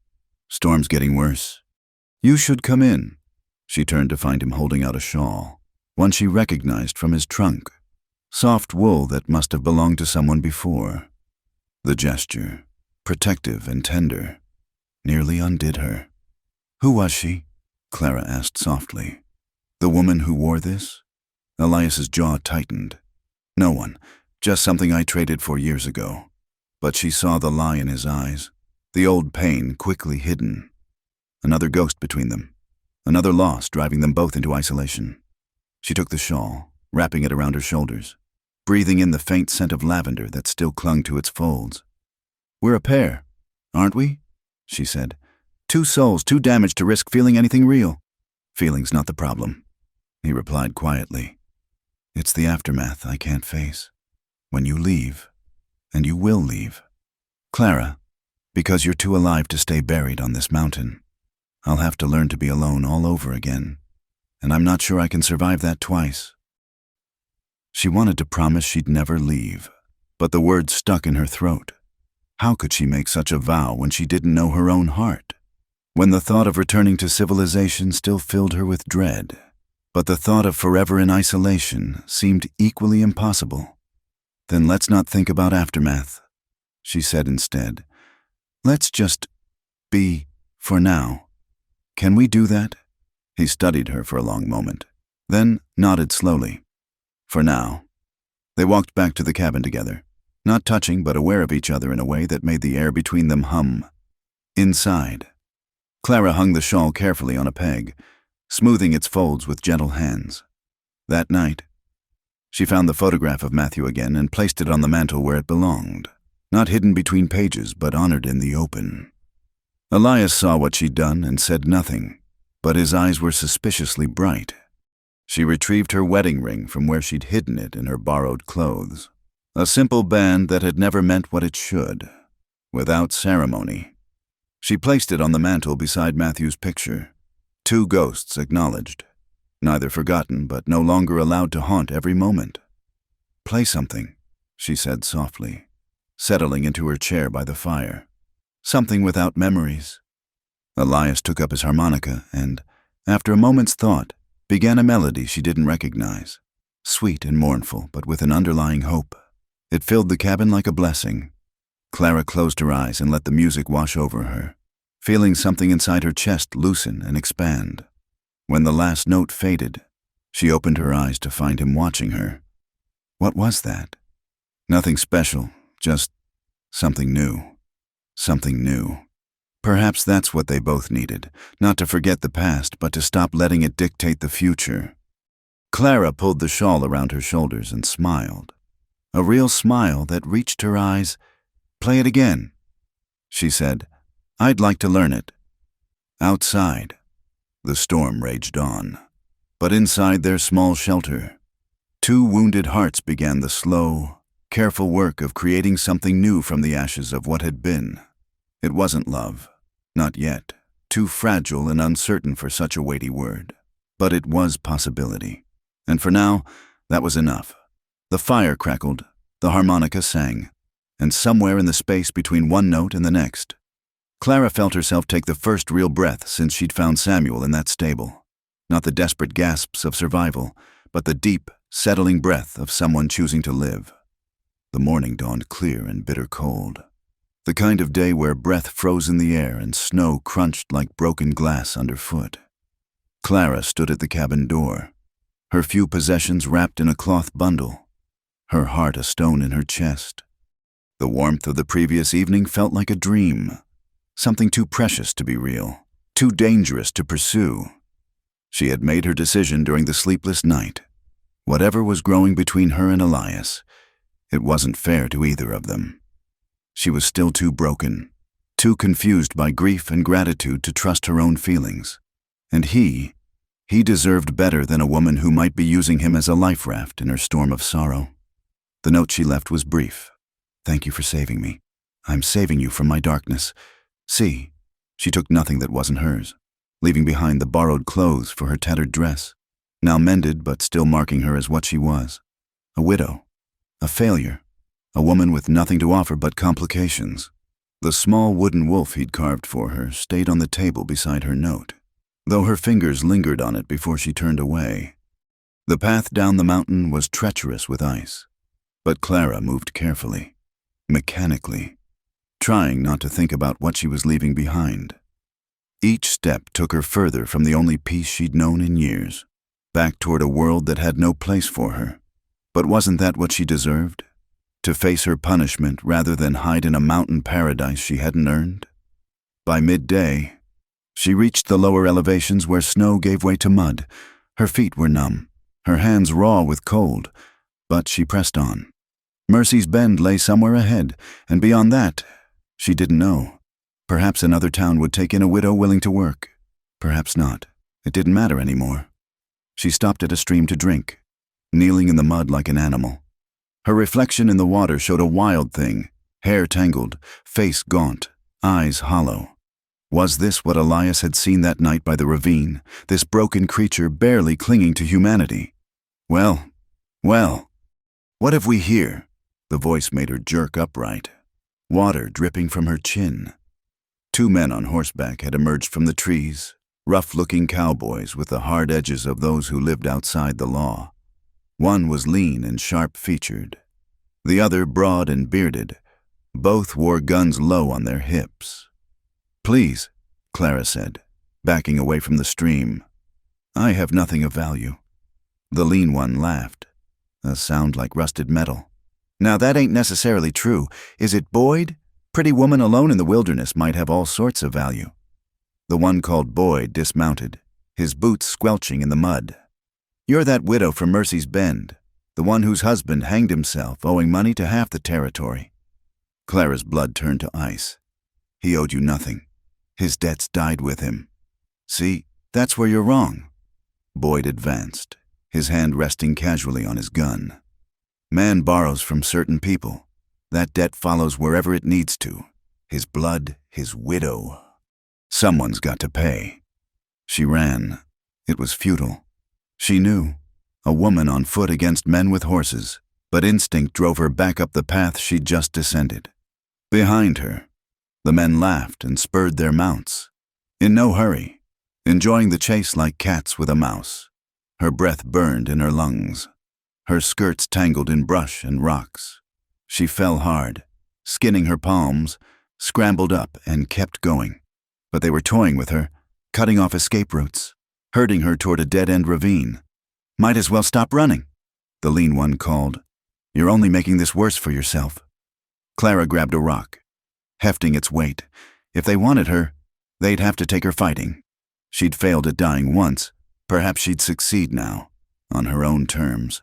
Storm's getting worse. You should come in. She turned to find him holding out a shawl, one she recognized from his trunk. Soft wool that must have belonged to someone before. The gesture, protective and tender, nearly undid her. Who was she? Clara asked softly. The woman who wore this? Elias's jaw tightened. No one, just something I traded for years ago. But she saw the lie in his eyes, the old pain quickly hidden. Another ghost between them, another loss driving them both into isolation. She took the shawl, wrapping it around her shoulders, breathing in the faint scent of lavender that still clung to its folds. We're a pair, aren't we? She said. 2 souls too damaged to risk feeling anything real. Feeling's not the problem, he replied quietly. It's the aftermath I can't face. When you leave, and you will leave. Clara, because you're too alive to stay buried on this mountain. I'll have to learn to be alone all over again, and I'm not sure I can survive that twice. She wanted to promise she'd never leave, but the words stuck in her throat. How could she make such a vow when she didn't know her own heart? When the thought of returning to civilization still filled her with dread, but the thought of forever in isolation seemed equally impossible. Then let's not think about aftermath, she said instead. Let's just be for now. Can we do that? He studied her for a long moment, then nodded slowly. For now. They walked back to the cabin together, not touching but aware of each other in a way that made the air between them hum. Inside, Clara hung the shawl carefully on a peg, smoothing its folds with gentle hands. That night, she found the photograph of Matthew again and placed it on the mantel where it belonged, not hidden between pages but honored in the open. Elias saw what she'd done and said nothing, but his eyes were suspiciously bright. She retrieved her wedding ring from where she'd hidden it in her borrowed clothes. A simple band that had never meant what it should, without ceremony. She placed it on the mantel beside Matthew's picture. 2 ghosts acknowledged, neither forgotten but no longer allowed to haunt every moment. Play something, she said softly, settling into her chair by the fire. Something without memories. Elias took up his harmonica and, after a moment's thought, began a melody she didn't recognize, sweet and mournful, but with an underlying hope. It filled the cabin like a blessing. Clara closed her eyes and let the music wash over her, feeling something inside her chest loosen and expand. When the last note faded, she opened her eyes to find him watching her. What was that? Nothing special, just something new. Something new. Perhaps that's what they both needed, not to forget the past, but to stop letting it dictate the future. Clara pulled the shawl around her shoulders and smiled. A real smile that reached her eyes. Play it again, she said. I'd like to learn it. Outside, the storm raged on. But inside their small shelter, 2 wounded hearts began the slow, careful work of creating something new from the ashes of what had been. It wasn't love. Not yet, too fragile and uncertain for such a weighty word. But it was possibility. And for now, that was enough. The fire crackled, the harmonica sang, and somewhere in the space between one note and the next, Clara felt herself take the first real breath since she'd found Samuel in that stable. Not the desperate gasps of survival, but the deep, settling breath of someone choosing to live. The morning dawned clear and bitter cold. The kind of day where breath froze in the air and snow crunched like broken glass underfoot. Clara stood at the cabin door, her few possessions wrapped in a cloth bundle, her heart a stone in her chest. The warmth of the previous evening felt like a dream, something too precious to be real, too dangerous to pursue. She had made her decision during the sleepless night. Whatever was growing between her and Elias, it wasn't fair to either of them. She was still too broken, too confused by grief and gratitude to trust her own feelings. And he deserved better than a woman who might be using him as a life raft in her storm of sorrow. The note she left was brief. Thank you for saving me. I'm saving you from my darkness. See, she took nothing that wasn't hers, leaving behind the borrowed clothes for her tattered dress, now mended but still marking her as what she was. A widow, a failure. A woman with nothing to offer but complications. The small wooden wolf he'd carved for her stayed on the table beside her note, though her fingers lingered on it before she turned away. The path down the mountain was treacherous with ice, but Clara moved carefully, mechanically, trying not to think about what she was leaving behind. Each step took her further from the only peace she'd known in years, back toward a world that had no place for her. But wasn't that what she deserved? To face her punishment rather than hide in a mountain paradise she hadn't earned? By midday, she reached the lower elevations where snow gave way to mud. Her feet were numb, her hands raw with cold, but she pressed on. Mercy's Bend lay somewhere ahead, and beyond that, she didn't know. Perhaps another town would take in a widow willing to work. Perhaps not. It didn't matter anymore. She stopped at a stream to drink, kneeling in the mud like an animal. Her reflection in the water showed a wild thing, hair tangled, face gaunt, eyes hollow. Was this what Elias had seen that night by the ravine, this broken creature barely clinging to humanity? Well, what have we here? The voice made her jerk upright, water dripping from her chin. 2 men on horseback had emerged from the trees, rough-looking cowboys with the hard edges of those who lived outside the law. One was lean and sharp-featured. the other broad and bearded. Both wore guns low on their hips. "Please," Clara said, backing away from the stream. "I have nothing of value." The lean one laughed, a sound like rusted metal. "Now that ain't necessarily true, is it, Boyd? Pretty woman alone in the wilderness might have all sorts of value." The one called Boyd dismounted, his boots squelching in the mud. "You're that widow from Mercy's Bend, the one whose husband hanged himself, owing money to half the territory." Clara's blood turned to ice. "He owed you nothing. His debts died with him. See, that's where you're wrong." Boyd advanced, his hand resting casually on his gun. "Man borrows from certain people. That debt follows wherever it needs to. His blood, his widow. Someone's got to pay." She ran. It was futile. She knew. A woman on foot against men with horses, but instinct drove her back up the path she'd just descended. Behind her, the men laughed and spurred their mounts. In no hurry, enjoying the chase like cats with a mouse. Her breath burned in her lungs. Her skirts tangled in brush and rocks. She fell hard, skinning her palms, scrambled up and kept going. But they were toying with her, cutting off escape routes, herding her toward a dead-end ravine. "Might as well stop running," the lean one called. "You're only making this worse for yourself." Clara grabbed a rock, hefting its weight. If they wanted her, they'd have to take her fighting. She'd failed at dying once. Perhaps she'd succeed now, on her own terms.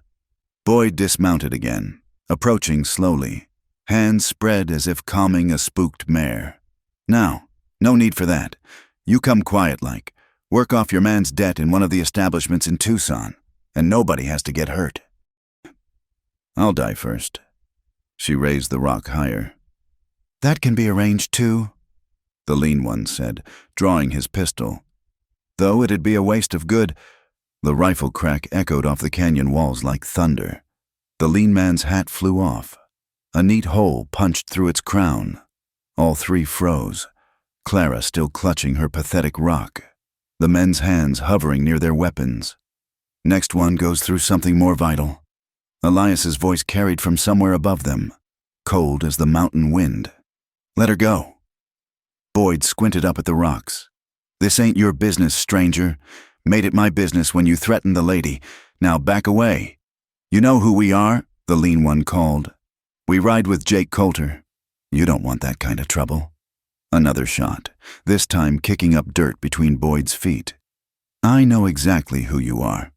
Boyd dismounted again, approaching slowly, hands spread as if calming a spooked mare. "Now, no need for that. You come quiet-like. Work off your man's debt in one of the establishments in Tucson, and nobody has to get hurt." "I'll die first." She raised the rock higher. "That can be arranged too," the lean one said, drawing his pistol. Though it'd be a waste of good, the rifle crack echoed off the canyon walls like thunder. The lean man's hat flew off. A neat hole punched through its crown. All three froze, Clara still clutching her pathetic rock, the men's hands hovering near their weapons. "Next one goes through something more vital." Elias's voice carried from somewhere above them, cold as the mountain wind. "Let her go." Boyd squinted up at the rocks. "This ain't your business, stranger. Made it my business when you threatened the lady. Now back away." "You know who we are?" the lean one called. "We ride with Jake Coulter. You don't want that kind of trouble." Another shot, this time kicking up dirt between Boyd's feet. "I know exactly who you are.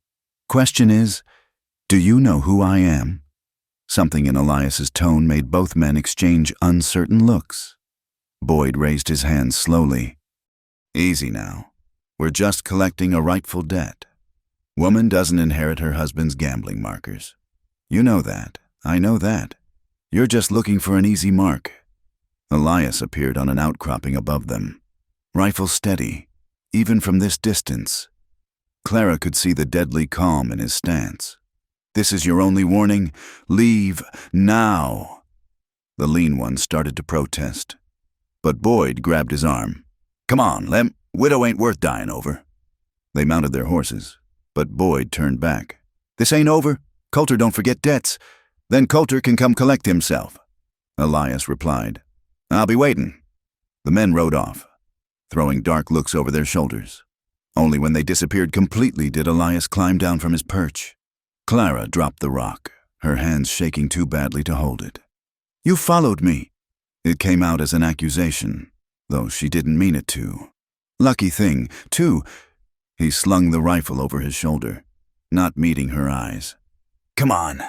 Question is, do you know who I am?" Something in Elias's tone made both men exchange uncertain looks. Boyd raised his hands slowly. "Easy now. We're just collecting a rightful debt. Woman doesn't inherit her husband's gambling markers. You know that. I know that. You're just looking for an easy mark." Elias appeared on an outcropping above them, rifle steady, even from this distance. Clara could see the deadly calm in his stance. "This is your only warning. Leave now." The lean one started to protest, but Boyd grabbed his arm. "Come on, Lem. Widow ain't worth dying over." They mounted their horses, but Boyd turned back. "This ain't over. Coulter don't forget debts. Then Coulter can come collect himself," Elias replied. "I'll be waiting." The men rode off, throwing dark looks over their shoulders. Only when they disappeared completely did Elias climb down from his perch. Clara dropped the rock, her hands shaking too badly to hold it. "You followed me." It came out as an accusation, though she didn't mean it to. "Lucky thing, too." He slung the rifle over his shoulder, not meeting her eyes. "Come on.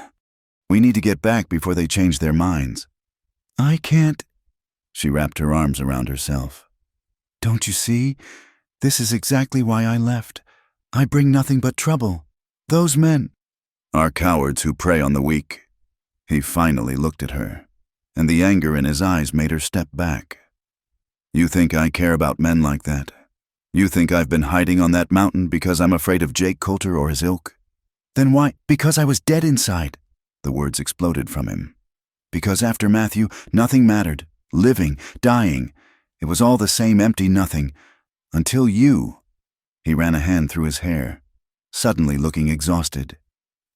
We need to get back before they change their minds." "I can't." She wrapped her arms around herself. "Don't you see? This is exactly why I left. I bring nothing but trouble. Those men are cowards who prey on the weak." He finally looked at her, and the anger in his eyes made her step back. "You think I care about men like that? You think I've been hiding on that mountain because I'm afraid of Jake Coulter or his ilk?" "Then why?" "Because I was dead inside." The words exploded from him. "Because after Matthew, nothing mattered. Living, dying. It was all the same empty nothing. Until you." He ran a hand through his hair, suddenly looking exhausted.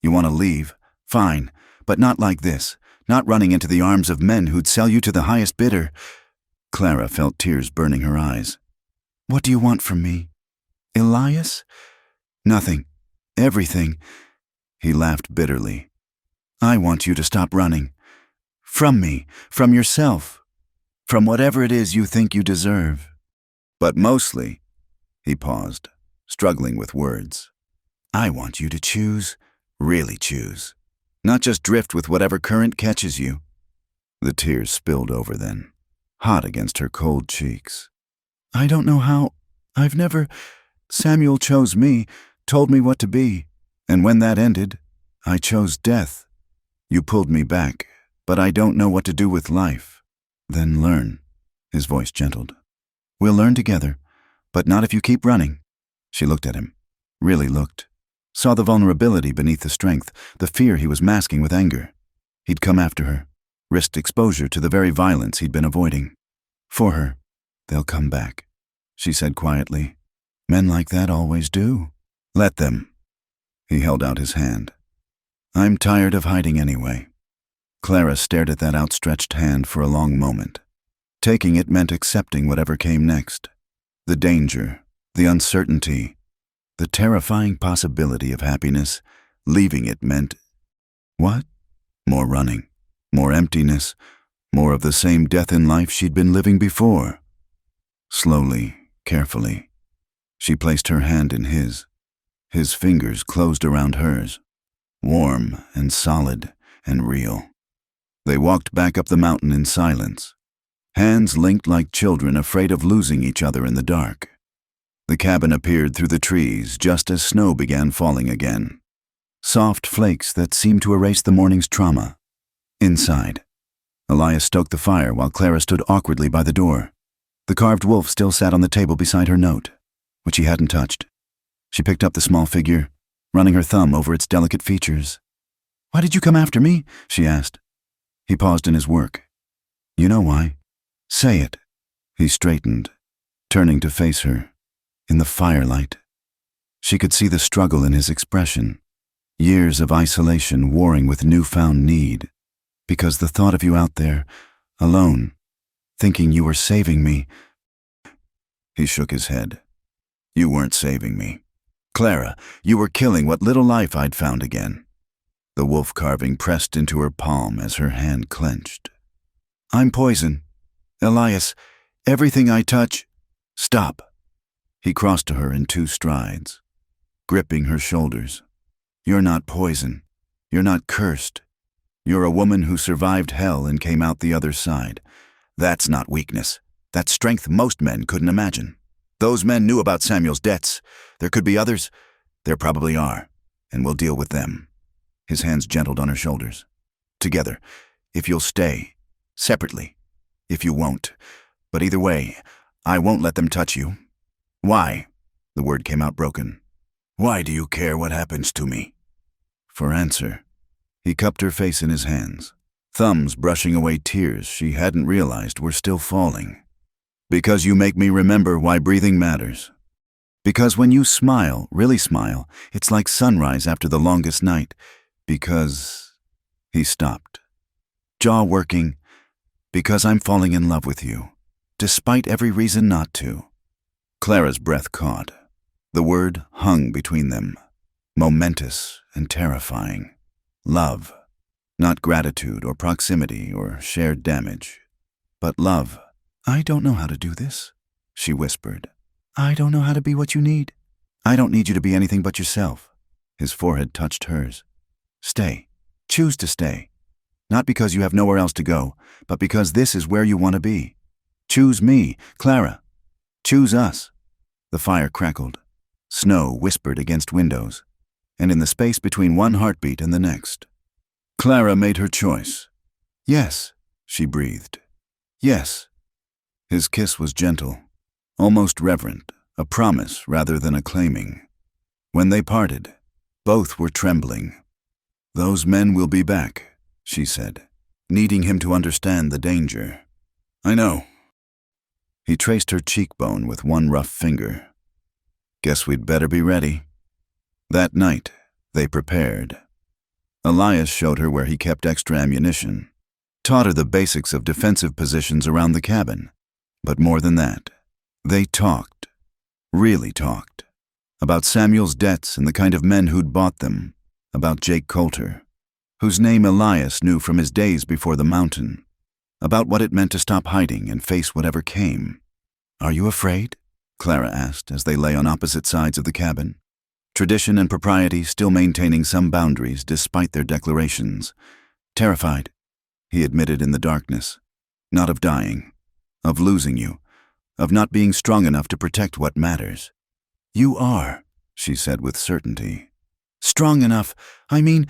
"You want to leave? Fine, but not like this. not running into the arms of men who'd sell you to the highest bidder. Clara felt tears burning her eyes. What do you want from me? Elias? Nothing. Everything. He laughed bitterly. I want you to stop running. From me, from yourself, from whatever it is you think you deserve. But mostly, he paused, struggling with words. I want you to choose, really choose, not just drift with whatever current catches you. The tears spilled over then, hot against her cold cheeks. I don't know how. I've never. Samuel chose me, told me what to be, and when that ended, I chose death. You pulled me back, but I don't know what to do with life. Then learn. His voice gentled. We'll learn together, but not if you keep running. She looked at him, really looked, saw the vulnerability beneath the strength, the fear he was masking with anger. He'd come after her, risked exposure to the very violence he'd been avoiding. For her, they'll come back, she said quietly. Men like that always do. Let them. He held out his hand. I'm tired of hiding anyway. Clara stared at that outstretched hand for a long moment. Taking it meant accepting whatever came next. The danger, the uncertainty, the terrifying possibility of happiness. Leaving it meant, what? More running, more emptiness, more of the same death in life she'd been living before. Slowly, carefully, she placed her hand in his. His fingers closed around hers, warm and solid and real. They walked back up the mountain in silence, hands linked like children afraid of losing each other in the dark. The cabin appeared through the trees just as snow began falling again, soft flakes that seemed to erase the morning's trauma. Inside, Elias stoked the fire while Clara stood awkwardly by the door. The carved wolf still sat on the table beside her note, which he hadn't touched. She picked up the small figure, running her thumb over its delicate features. Why did you come after me? She asked. He paused in his work. You know why. Say it. He straightened, turning to face her. In the firelight, she could see the struggle in his expression, years of isolation warring with newfound need. Because the thought of you out there, alone, thinking you were saving me. He shook his head. You weren't saving me. Clara, you were killing what little life I'd found again. The wolf carving pressed into her palm as her hand clenched. I'm poison. Elias, everything I touch. Stop. He crossed to her in 2 strides, gripping her shoulders. You're not poison. You're not cursed. You're a woman who survived hell and came out the other side. That's not weakness. That's strength most men couldn't imagine. Those men knew about Samuel's debts. There could be others. There probably are, and we'll deal with them. His hands gentled on her shoulders. Together, if you'll stay. Separately, if you won't. But either way, I won't let them touch you. Why? The word came out broken. Why do you care what happens to me? For answer, he cupped her face in his hands, thumbs brushing away tears she hadn't realized were still falling. Because you make me remember why breathing matters. Because when you smile, really smile, it's like sunrise after the longest night. Because... He stopped, jaw working. Because I'm falling in love with you, despite every reason not to. Clara's breath caught. The word hung between them, momentous and terrifying. Love, not gratitude or proximity or shared damage, but love. I don't know how to do this, she whispered. I don't know how to be what you need. I don't need you to be anything but yourself. His forehead touched hers. Stay. Choose to stay. Not because you have nowhere else to go, but because this is where you want to be. Choose me, Clara. Choose us. The fire crackled. Snow whispered against windows, and in the space between one heartbeat and the next. Clara made her choice. Yes, she breathed. Yes. His kiss was gentle, almost reverent, a promise rather than a claiming. When they parted, both were trembling. Those men will be back, she said, needing him to understand the danger. I know. He traced her cheekbone with one rough finger. Guess we'd better be ready. That night, they prepared. Elias showed her where he kept extra ammunition, taught her the basics of defensive positions around the cabin. But more than that, they talked, really talked, about Samuel's debts and the kind of men who'd bought them, about Jake Coulter, whose name Elias knew from his days before the mountain, about what it meant to stop hiding and face whatever came. "Are you afraid?" Clara asked as they lay on opposite sides of the cabin, tradition and propriety still maintaining some boundaries despite their declarations. "Terrified," he admitted in the darkness. "Not of dying, of losing you, of not being strong enough to protect what matters." "You are," she said with certainty. "Strong enough, I mean,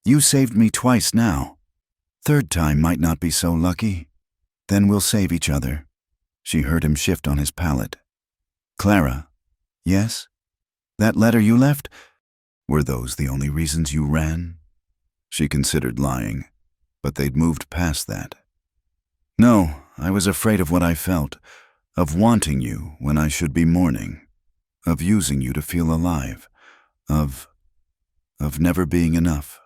you saved me twice now. Third time might not be so lucky. Then we'll save each other." She heard him shift on his pallet. "Clara." "Yes?" "That letter you left? Were those the only reasons you ran?" She considered lying, but they'd moved past that. "No, I was afraid of what I felt, of wanting you when I should be mourning, of using you to feel alive, of never being enough."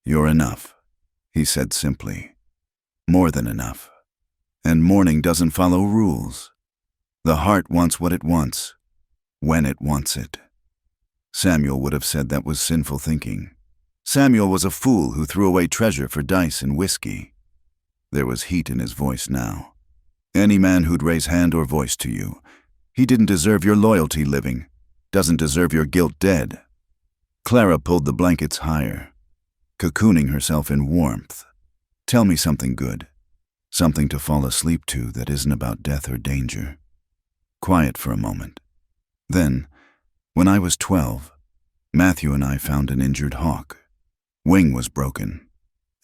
"You're enough," he said simply. "More than enough. And mourning doesn't follow rules. The heart wants what it wants, when it wants it." Samuel would have said that was sinful thinking. Samuel was a fool who threw away treasure for dice and whiskey. There was heat in his voice now. "Any man who'd raise hand or voice to you, he didn't deserve your loyalty living, doesn't deserve your guilt dead." Clara pulled the blankets higher, cocooning herself in warmth. "Tell me something good, something to fall asleep to that isn't about death or danger." Quiet for a moment. "Then, when I was 12, Matthew and I found an injured hawk. Wing was broken.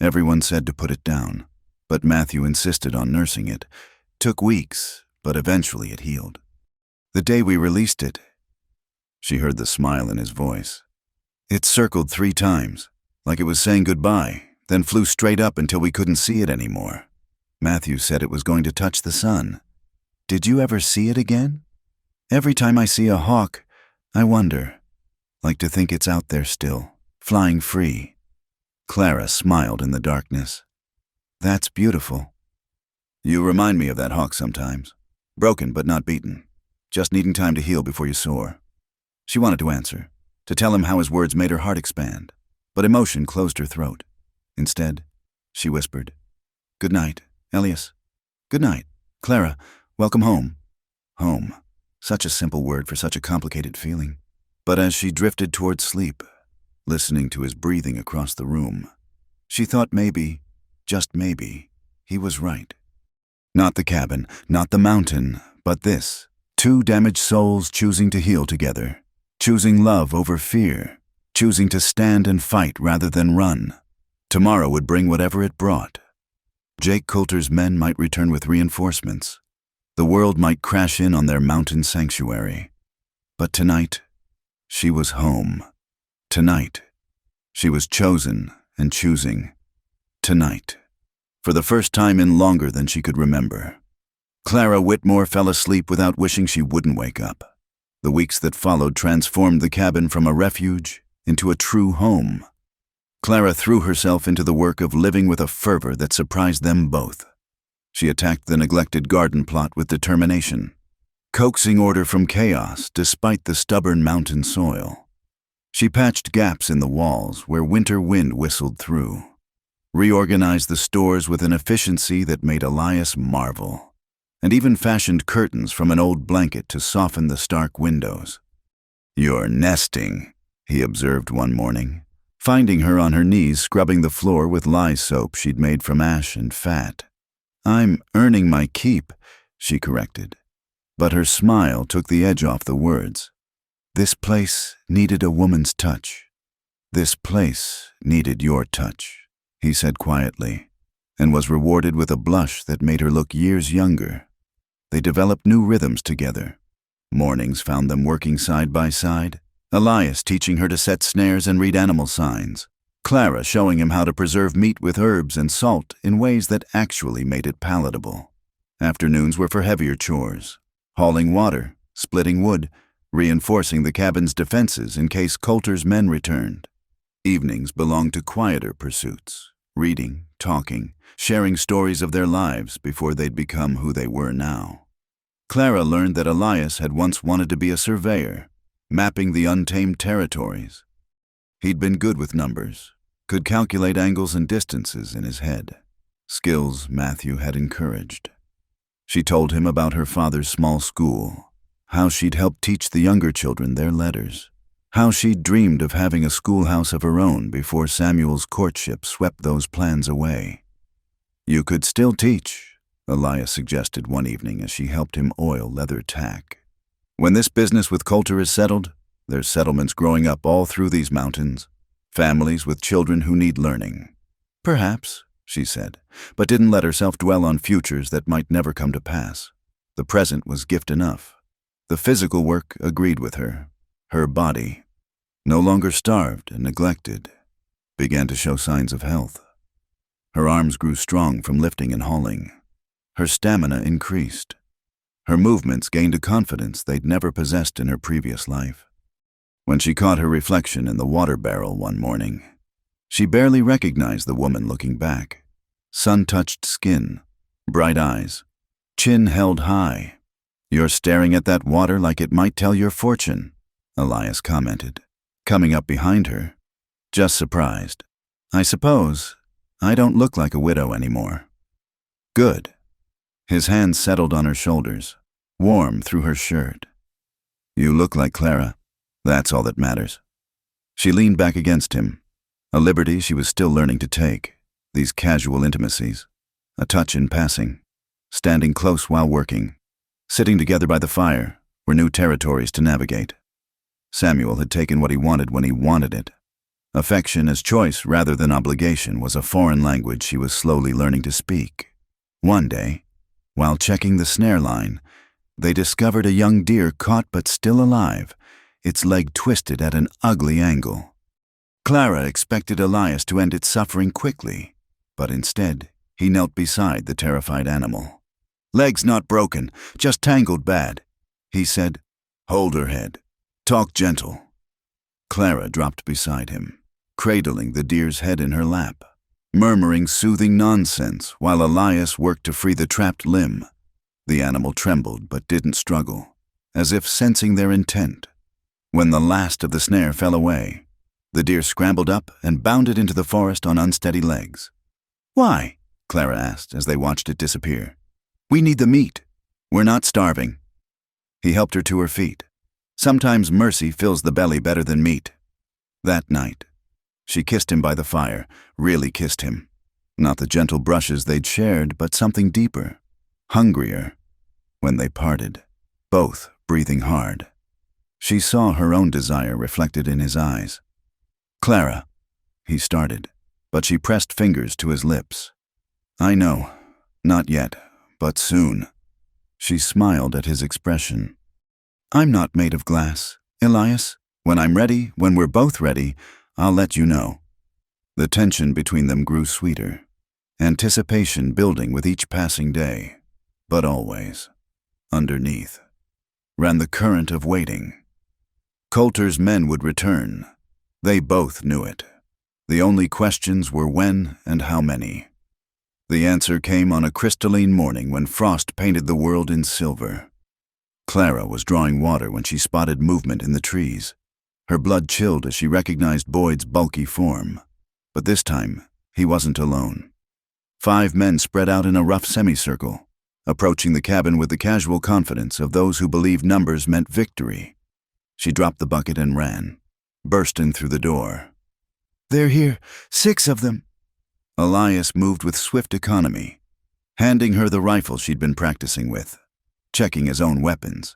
Everyone said to put it down, but Matthew insisted on nursing it. Took weeks, but eventually it healed. The day we released it," she heard the smile in his voice, "it circled 3 times, like it was saying goodbye, then flew straight up until we couldn't see it anymore. Matthew said it was going to touch the sun. Did you ever see it again? Every time I see a hawk, I wonder, like to think it's out there still, flying free." Clara smiled in the darkness. "That's beautiful." "You remind me of that hawk sometimes. Broken but not beaten. Just needing time to heal before you soar." She wanted to answer, to tell him how his words made her heart expand, but emotion closed her throat. Instead, she whispered, "Good night, Elias. Good night, Clara. Welcome home." Home. Such a simple word for such a complicated feeling. But as she drifted toward sleep, listening to his breathing across the room, she thought maybe, just maybe, he was right. Not the cabin, not the mountain, but this. 2 damaged souls choosing to heal together, choosing love over fear, choosing to stand and fight rather than run. Tomorrow would bring whatever it brought. Jake Coulter's men might return with reinforcements. The world might crash in on their mountain sanctuary. But tonight, she was home. Tonight, she was chosen and choosing. Tonight, for the first time in longer than she could remember. Clara Whitmore fell asleep without wishing she wouldn't wake up. The weeks that followed transformed the cabin from a refuge into a true home. Clara threw herself into the work of living with a fervor that surprised them both. She attacked the neglected garden plot with determination, coaxing order from chaos despite the stubborn mountain soil. She patched gaps in the walls where winter wind whistled through, reorganized the stores with an efficiency that made Elias marvel, and even fashioned curtains from an old blanket to soften the stark windows. "You're nesting," he observed one morning, finding her on her knees scrubbing the floor with lye soap she'd made from ash and fat. "I'm earning my keep," she corrected, but her smile took the edge off the words. "This place needed a woman's touch. This place needed your touch," he said quietly, and was rewarded with a blush that made her look years younger. They developed new rhythms together. Mornings found them working side by side, Elias teaching her to set snares and read animal signs, Clara showing him how to preserve meat with herbs and salt in ways that actually made it palatable. Afternoons were for heavier chores, hauling water, splitting wood, reinforcing the cabin's defenses in case Coulter's men returned. Evenings belonged to quieter pursuits, reading, talking, sharing stories of their lives before they'd become who they were now. Clara learned that Elias had once wanted to be a surveyor, mapping the untamed territories. He'd been good with numbers, could calculate angles and distances in his head, skills Matthew had encouraged. She told him about her father's small school, how she'd helped teach the younger children their letters, how she'd dreamed of having a schoolhouse of her own before Samuel's courtship swept those plans away. "You could still teach," Elias suggested one evening as she helped him oil leather tack. "When this business with Coulter is settled, there's settlements growing up all through these mountains, families with children who need learning." "Perhaps," she said, but didn't let herself dwell on futures that might never come to pass. The present was gift enough. The physical work agreed with her. Her body, no longer starved and neglected, began to show signs of health. Her arms grew strong from lifting and hauling. Her stamina increased. Her movements gained a confidence they'd never possessed in her previous life. When she caught her reflection in the water barrel one morning, she barely recognized the woman looking back. Sun-touched skin, bright eyes, chin held high. "You're staring at that water like it might tell your fortune," Elias commented, coming up behind her. "Just surprised. I suppose I don't look like a widow anymore." "Good." His hands settled on her shoulders, warm through her shirt. "You look like Clara. That's all that matters." She leaned back against him, a liberty she was still learning to take, these casual intimacies, a touch in passing, standing close while working, sitting together by the fire, were new territories to navigate. Samuel had taken what he wanted when he wanted it. Affection as choice rather than obligation was a foreign language she was slowly learning to speak. One day, while checking the snare line, they discovered a young deer caught but still alive, its leg twisted at an ugly angle. Clara expected Elias to end its suffering quickly, but instead, he knelt beside the terrified animal. "Leg's not broken, just tangled bad," he said. "Hold her head. Talk gentle." Clara dropped beside him, cradling the deer's head in her lap, murmuring soothing nonsense while Elias worked to free the trapped limb. The animal trembled but didn't struggle, as if sensing their intent. When the last of the snare fell away, the deer scrambled up and bounded into the forest on unsteady legs. "Why?" Clara asked as they watched it disappear. "We need the meat. We're not starving." He helped her to her feet. Sometimes mercy fills the belly better than meat. That night, she kissed him by the fire, really kissed him. Not the gentle brushes they'd shared, but something deeper, hungrier. When they parted, both breathing hard, she saw her own desire reflected in his eyes. "Clara," he started, but she pressed fingers to his lips. "I know, not yet, but soon." She smiled at his expression. "I'm not made of glass, Elias. When I'm ready, when we're both ready, I'll let you know." The tension between them grew sweeter, anticipation building with each passing day, but always, underneath, ran the current of waiting. Coulter's men would return. They both knew it. The only questions were when and how many. The answer came on a crystalline morning when frost painted the world in silver. Clara was drawing water when she spotted movement in the trees. Her blood chilled as she recognized Boyd's bulky form. But this time, he wasn't alone. 5 men spread out in a rough semicircle, approaching the cabin with the casual confidence of those who believed numbers meant victory. She dropped the bucket and ran, bursting through the door. "They're here, 6 of them." Elias moved with swift economy, handing her the rifle she'd been practicing with, checking his own weapons.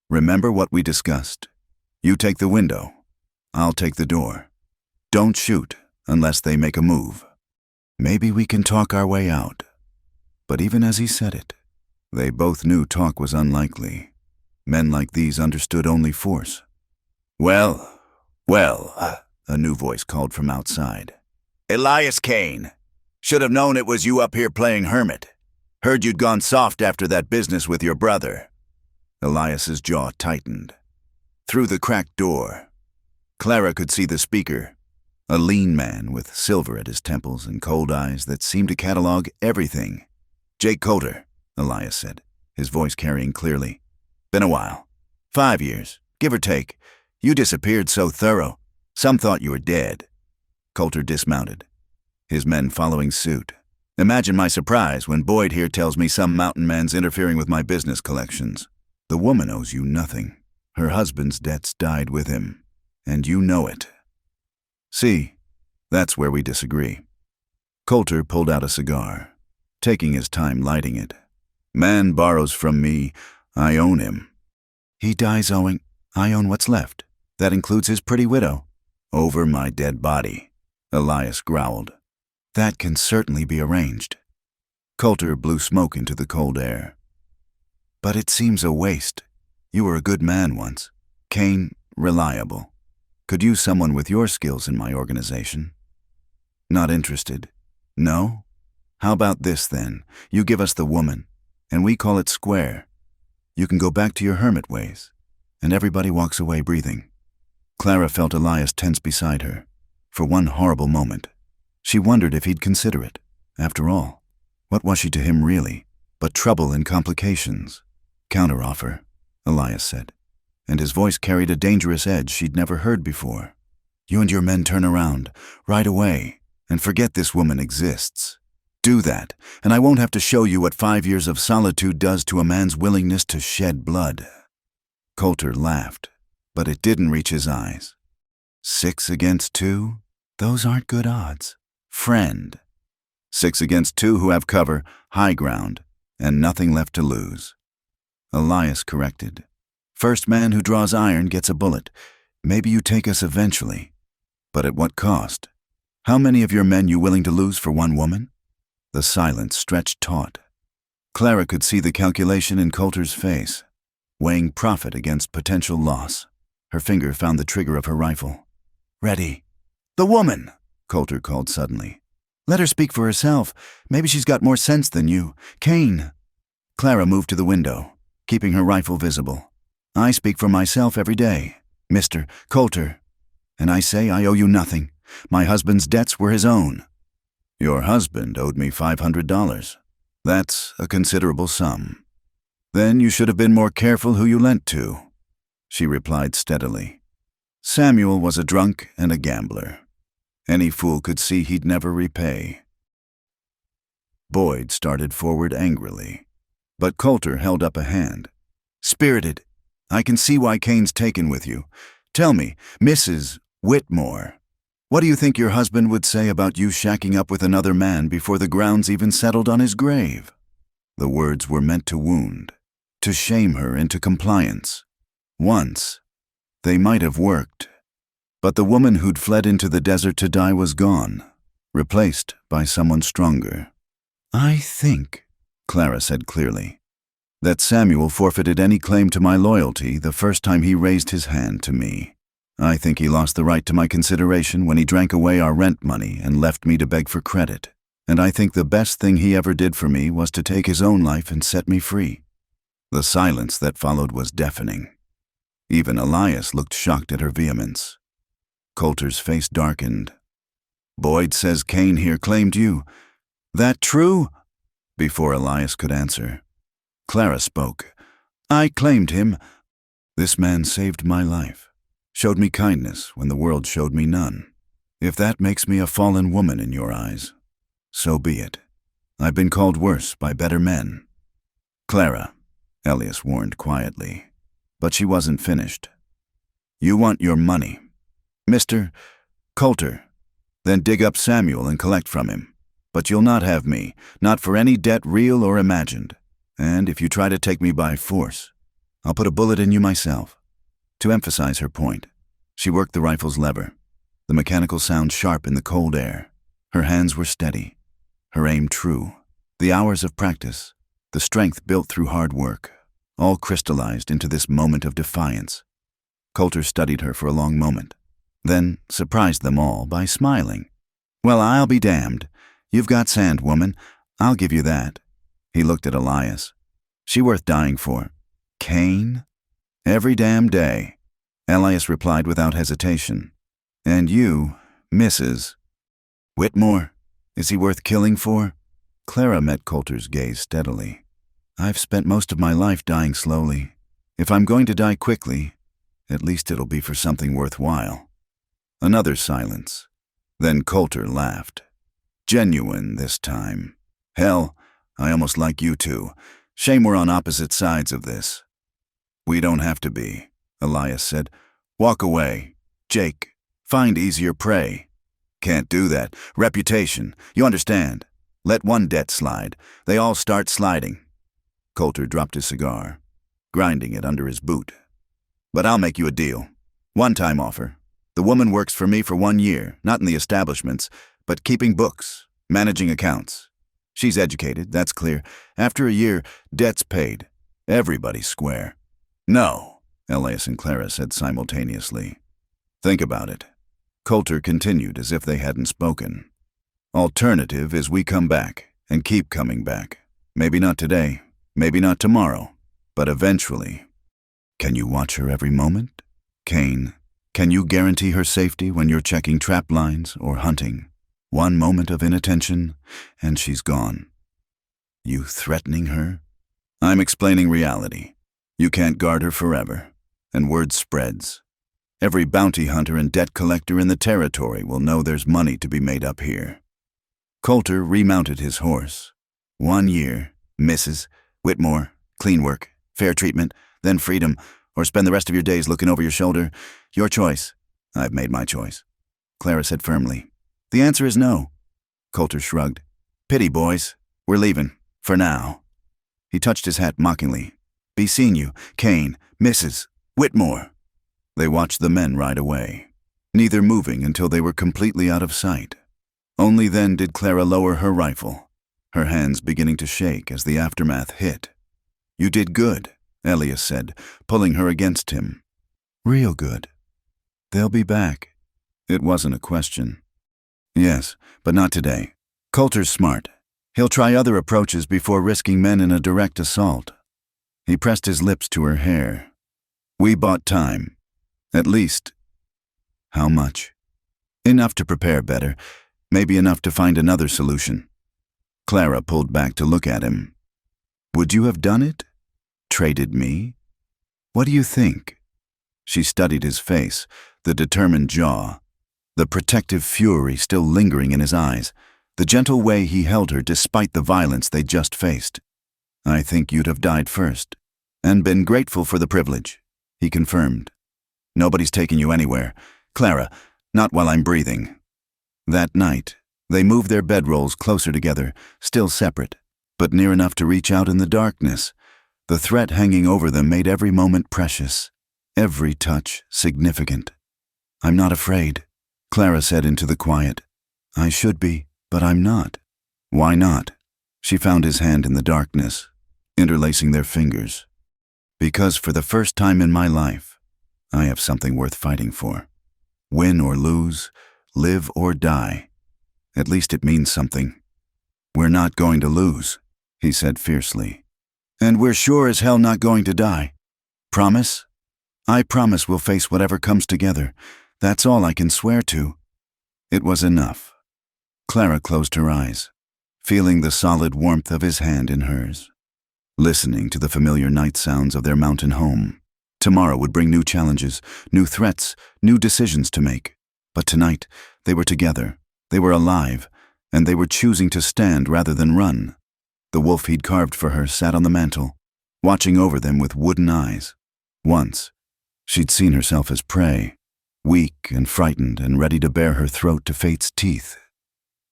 "Remember what we discussed. You take the window. I'll take the door. Don't shoot unless they make a move. Maybe we can talk our way out." But even as he said it, they both knew talk was unlikely. Men like these understood only force. Well, a new voice called from outside. "Elias Kane. Should have known it was you up here playing hermit. Heard you'd gone soft after that business with your brother." Elias's jaw tightened. Through the cracked door, Clara could see the speaker, a lean man with silver at his temples and cold eyes that seemed to catalog everything. "Jake Coulter," Elias said, his voice carrying clearly. "Been a while. 5 years, give or take. You disappeared so thorough. Some thought you were dead." Coulter dismounted, his men following suit. "Imagine my surprise when Boyd here tells me some mountain man's interfering with my business collections. The woman owes you nothing. Her husband's debts died with him, and you know it." "See, that's where we disagree." Coulter pulled out a cigar, taking his time lighting it. "Man borrows from me, I own him. He dies owing, I own what's left. That includes his pretty widow." "Over my dead body," Elias growled. "That can certainly be arranged." Coulter blew smoke into the cold air. "But it seems a waste. You were a good man once. Kane, reliable. Could use someone with your skills in my organization." "Not interested." "No? How about this then? You give us the woman, and we call it square. You can go back to your hermit ways." And everybody walks away breathing. Clara felt Elias tense beside her. For one horrible moment, she wondered if he'd consider it. After all, what was she to him really, but trouble and complications? "Counteroffer," Elias said, and his voice carried a dangerous edge she'd never heard before. "You and your men turn around, right away, and forget this woman exists. Do that, and I won't have to show you what 5 years of solitude does to a man's willingness to shed blood." Coulter laughed, but it didn't reach his eyes. 6 against 2? Those aren't good odds. Friend. 6 against 2 who have cover, high ground, and nothing left to lose. Elias corrected. "First man who draws iron gets a bullet. Maybe you take us eventually. But at what cost? How many of your men you willing to lose for one woman?" The silence stretched taut. Clara could see the calculation in Coulter's face, weighing profit against potential loss. Her finger found the trigger of her rifle. "Ready." "The woman," Coulter called suddenly. "Let her speak for herself. Maybe she's got more sense than you. Kane." Clara moved to the window, keeping her rifle visible. "I speak for myself every day, Mr. Coulter. And I say I owe you nothing. My husband's debts were his own." "Your husband owed me $500. That's a considerable sum. Then you should have been more careful who you lent to," she replied steadily. "Samuel was a drunk and a gambler. Any fool could see he'd never repay." Boyd started forward angrily, but Coulter held up a hand. "Spirited, I can see why Kane's taken with you. Tell me, Mrs. Whitmore, what do you think your husband would say about you shacking up with another man before the ground's even settled on his grave?" The words were meant to wound, to shame her into compliance. Once, they might have worked. But the woman who'd fled into the desert to die was gone, replaced by someone stronger. "I think," Clara said clearly, "that Samuel forfeited any claim to my loyalty the first time he raised his hand to me. I think he lost the right to my consideration when he drank away our rent money and left me to beg for credit. And I think the best thing he ever did for me was to take his own life and set me free." The silence that followed was deafening. Even Elias looked shocked at her vehemence. Coulter's face darkened. "Boyd says Kane here claimed you. That true?" Before Elias could answer, Clara spoke. "I claimed him. This man saved my life, showed me kindness when the world showed me none. If that makes me a fallen woman in your eyes, so be it. I've been called worse by better men." "Clara," Elias warned quietly, but she wasn't finished. "You want your money. Mr. Coulter, then dig up Samuel and collect from him. But you'll not have me, not for any debt real or imagined. And if you try to take me by force, I'll put a bullet in you myself." To emphasize her point, she worked the rifle's lever, the mechanical sound sharp in the cold air. Her hands were steady, her aim true. The hours of practice, the strength built through hard work, all crystallized into this moment of defiance. Coulter studied her for a long moment, then surprised them all by smiling. "Well, I'll be damned. You've got sand, woman. I'll give you that." He looked at Elias. "She worth dying for." "Kane?" "Every damn day," Elias replied without hesitation. "And you, Mrs. Whitmore? Is he worth killing for? Clara met Coulter's gaze steadily. I've spent most of my life dying slowly. If I'm going to die quickly, at least it'll be for something worthwhile. Another silence. Then Coulter laughed. Genuine this time. Hell, I almost like you two. Shame we're on opposite sides of this. We don't have to be, Elias said. Walk away. Jake, find easier prey. Can't do that. Reputation. You understand. Let one debt slide. They all start sliding. Coulter dropped his cigar, grinding it under his boot. But I'll make you a deal. One-time offer. The woman works for me for 1 year, not in the establishments, but keeping books, managing accounts. She's educated, that's clear. After a year, debt's paid. Everybody's square. No, Elias and Clara said simultaneously. Think about it. Coulter continued as if they hadn't spoken. Alternative is we come back, and keep coming back. Maybe not today, maybe not tomorrow, but eventually. Can you watch her every moment? Kane, can you guarantee her safety when you're checking trap lines or hunting? One moment of inattention, and she's gone. You threatening her? I'm explaining reality. You can't guard her forever, and word spreads. Every bounty hunter and debt collector in the territory will know there's money to be made up here. Coulter remounted his horse. 1 year, Mrs. Whitmore, clean work, fair treatment, then freedom, or spend the rest of your days looking over your shoulder. Your choice. I've made my choice. Clara said firmly. The answer is no. Coulter shrugged. Pity, boys. We're leaving. For now. He touched his hat mockingly. Be seeing you, Kane, Mrs. Whitmore. They watched the men ride away, neither moving until they were completely out of sight. Only then did Clara lower her rifle, her hands beginning to shake as the aftermath hit. You did good, Elias said, pulling her against him. Real good. They'll be back. It wasn't a question. Yes, but not today. Coulter's smart. He'll try other approaches before risking men in a direct assault. He pressed his lips to her hair. We bought time. At least. How much? Enough to prepare better, maybe enough to find another solution. Clara pulled back to look at him. Would you have done it? Traded me? What do you think? She studied his face, the determined jaw, the protective fury still lingering in his eyes, the gentle way he held her despite the violence they'd just faced. I think you'd have died first, and been grateful for the privilege, he confirmed. Nobody's taking you anywhere. Clara, not while I'm breathing. That night, they moved their bedrolls closer together, still separate, but near enough to reach out in the darkness. The threat hanging over them made every moment precious, every touch significant. I'm not afraid, Clara said into the quiet. I should be, but I'm not. Why not? She found his hand in the darkness, interlacing their fingers. Because for the first time in my life, I have something worth fighting for. Win or lose, live or die. At least it means something. We're not going to lose, he said fiercely. And we're sure as hell not going to die. Promise? I promise we'll face whatever comes together. That's all I can swear to. It was enough. Clara closed her eyes, feeling the solid warmth of his hand in hers, listening to the familiar night sounds of their mountain home. Tomorrow would bring new challenges, new threats, new decisions to make. But tonight, they were together, they were alive, and they were choosing to stand rather than run. The wolf he'd carved for her sat on the mantel, watching over them with wooden eyes. Once, she'd seen herself as prey, weak and frightened and ready to bare her throat to fate's teeth.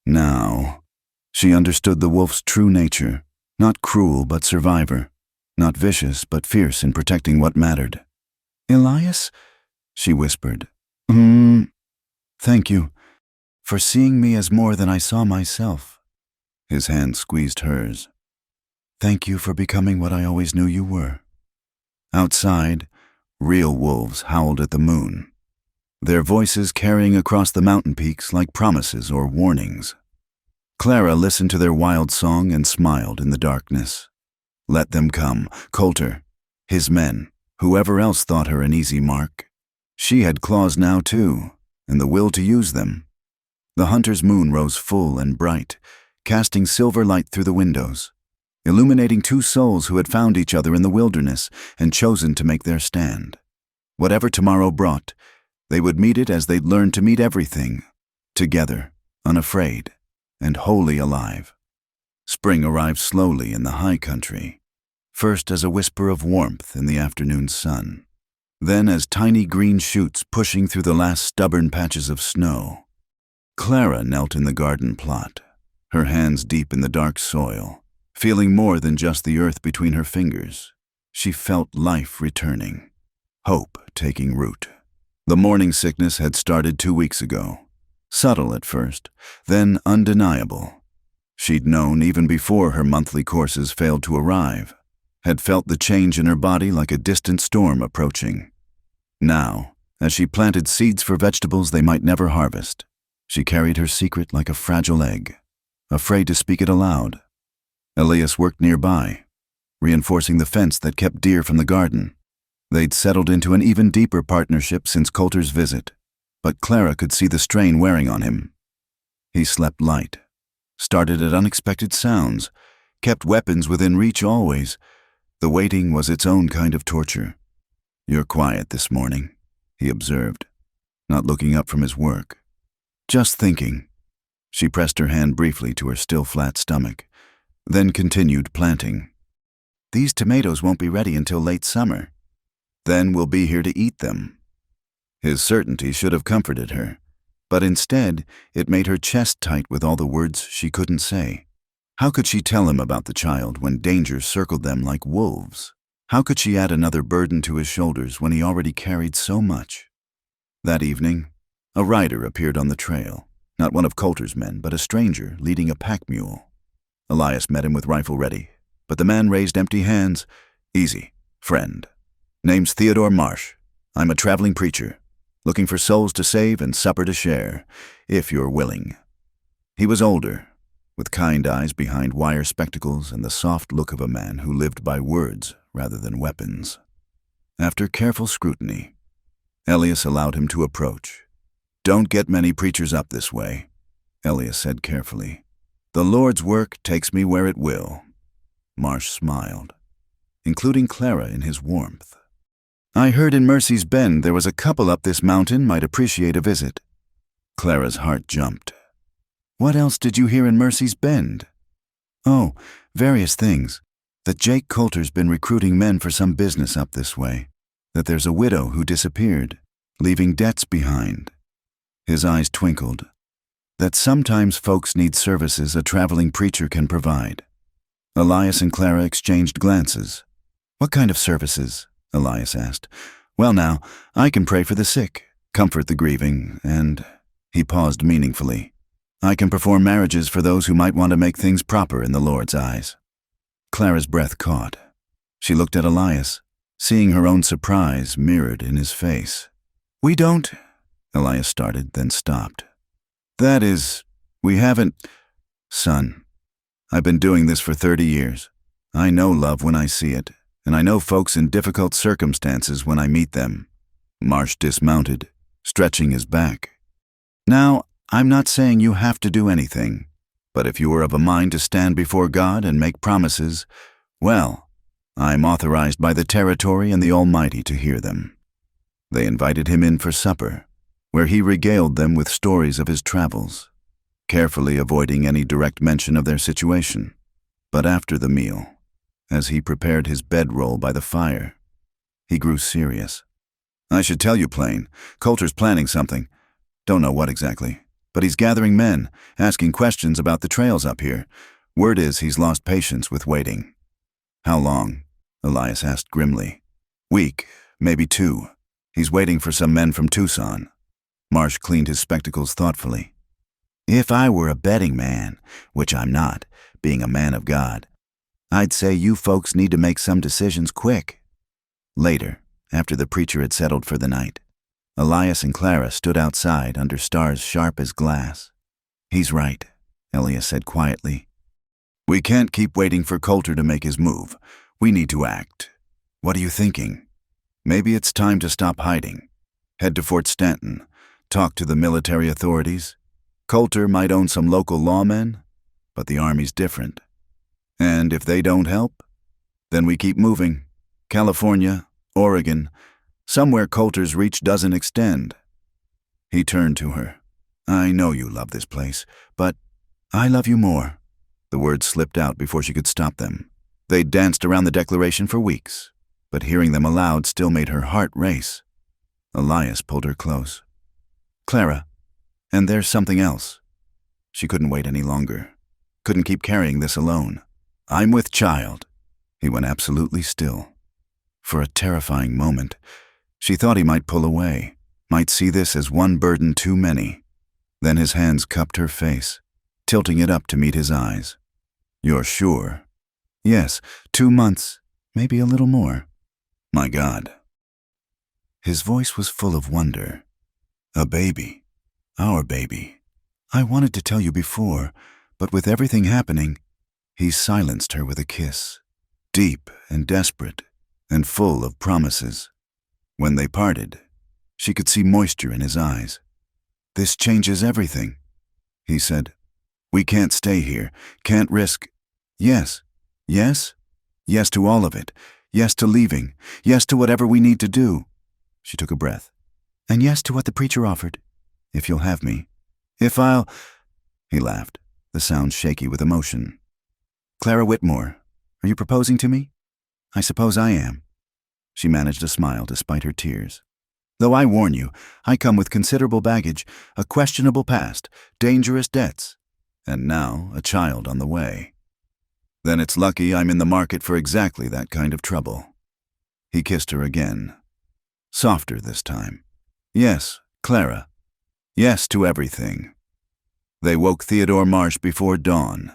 Now, she understood the wolf's true nature, not cruel but survivor, not vicious but fierce in protecting what mattered. Elias? She whispered. Thank you for seeing me as more than I saw myself. His hand squeezed hers. Thank you for becoming what I always knew you were. Outside, real wolves howled at the moon, their voices carrying across the mountain peaks like promises or warnings. Clara listened to their wild song and smiled in the darkness. Let them come, Coulter, his men, whoever else thought her an easy mark. She had claws now too, and the will to use them. The hunter's moon rose full and bright, casting silver light through the windows, illuminating two souls who had found each other in the wilderness and chosen to make their stand. Whatever tomorrow brought, they would meet it as they'd learned to meet everything, together, unafraid, and wholly alive. Spring arrived slowly in the high country, first as a whisper of warmth in the afternoon sun, then as tiny green shoots pushing through the last stubborn patches of snow. Clara knelt in the garden plot, her hands deep in the dark soil, feeling more than just the earth between her fingers. She felt life returning, hope taking root. The morning sickness had started 2 weeks ago, subtle at first, then undeniable. She'd known even before her monthly courses failed to arrive, had felt the change in her body like a distant storm approaching. Now, as she planted seeds for vegetables they might never harvest, she carried her secret like a fragile egg, afraid to speak it aloud. Elias worked nearby, reinforcing the fence that kept deer from the garden. They'd settled into an even deeper partnership since Coulter's visit, but Clara could see the strain wearing on him. He slept light, started at unexpected sounds, kept weapons within reach always. The waiting was its own kind of torture. "You're quiet this morning," he observed, not looking up from his work. "Just thinking." She pressed her hand briefly to her still flat stomach, then continued planting. "These tomatoes won't be ready until late summer. Then we'll be here to eat them." His certainty should have comforted her, but instead it made her chest tight with all the words she couldn't say. How could she tell him about the child when dangers circled them like wolves? How could she add another burden to his shoulders when he already carried so much? That evening, a rider appeared on the trail, not one of Coulter's men, but a stranger leading a pack mule. Elias met him with rifle ready, but the man raised empty hands. "Easy, friend. Name's Theodore Marsh. I'm a traveling preacher, looking for souls to save and supper to share, if you're willing." He was older, with kind eyes behind wire spectacles and the soft look of a man who lived by words rather than weapons. After careful scrutiny, Elias allowed him to approach. "Don't get many preachers up this way," Elias said carefully. "The Lord's work takes me where it will." Marsh smiled, including Clara in his warmth. "I heard in Mercy's Bend there was a couple up this mountain might appreciate a visit." Clara's heart jumped. "What else did you hear in Mercy's Bend?" "Oh, various things. That Jake Coulter's been recruiting men for some business up this way. That there's a widow who disappeared, leaving debts behind." His eyes twinkled. "That sometimes folks need services a traveling preacher can provide." Elias and Clara exchanged glances. "What kind of services?" Elias asked. "Well now, I can pray for the sick, comfort the grieving, and—" He paused meaningfully. "I can perform marriages for those who might want to make things proper in the Lord's eyes." Clara's breath caught. She looked at Elias, seeing her own surprise mirrored in his face. "We don't—" Elias started, then stopped. "That is, we haven't—" "Son, I've been doing this for 30 years. I know love when I see it, and I know folks in difficult circumstances when I meet them." Marsh dismounted, stretching his back. "Now, I'm not saying you have to do anything, but if you are of a mind to stand before God and make promises, well, I'm authorized by the territory and the Almighty to hear them." They invited him in for supper, where he regaled them with stories of his travels, carefully avoiding any direct mention of their situation. But after the meal, as he prepared his bedroll by the fire, he grew serious. "I should tell you plain, Coulter's planning something. Don't know what exactly, but he's gathering men, asking questions about the trails up here. Word is he's lost patience with waiting." "How long?" Elias asked grimly. "Week, maybe 2. He's waiting for some men from Tucson." Marsh cleaned his spectacles thoughtfully. "If I were a betting man, which I'm not, being a man of God, I'd say you folks need to make some decisions quick." Later, after the preacher had settled for the night, Elias and Clara stood outside under stars sharp as glass. "He's right," Elias said quietly. "We can't keep waiting for Coulter to make his move. We need to act. What are you thinking? Maybe it's time to stop hiding. Head to Fort Stanton. Talk to the military authorities. Coulter might own some local lawmen, but the Army's different. And if they don't help, then we keep moving. California, Oregon, somewhere Coulter's reach doesn't extend. He turned to her. I know you love this place, but I love you more. The words slipped out before she could stop them. They'd danced around the declaration for weeks, but hearing them aloud still made her heart race. Elias pulled her close. Clara, and there's something else. She couldn't wait any longer. Couldn't keep carrying this alone. I'm with child. He went absolutely still. For a terrifying moment, she thought he might pull away, might see this as one burden too many. Then his hands cupped her face, tilting it up to meet his eyes. You're sure? Yes, 2 months, maybe a little more. My God. His voice was full of wonder. A baby. Our baby. I wanted to tell you before, but with everything happening, he silenced her with a kiss, deep and desperate, and full of promises. When they parted, she could see moisture in his eyes. This changes everything, he said. We can't stay here, can't risk. Yes, yes, yes to all of it. Yes to leaving, yes to whatever we need to do. She took a breath. And yes to what the preacher offered, if you'll have me. If I'll... He laughed, the sound shaky with emotion. Clara Whitmore, are you proposing to me? I suppose I am. She managed a smile despite her tears. Though I warn you, I come with considerable baggage, a questionable past, dangerous debts, and now a child on the way. Then it's lucky I'm in the market for exactly that kind of trouble. He kissed her again. Softer this time. Yes, Clara. Yes to everything. They woke Theodore Marsh before dawn.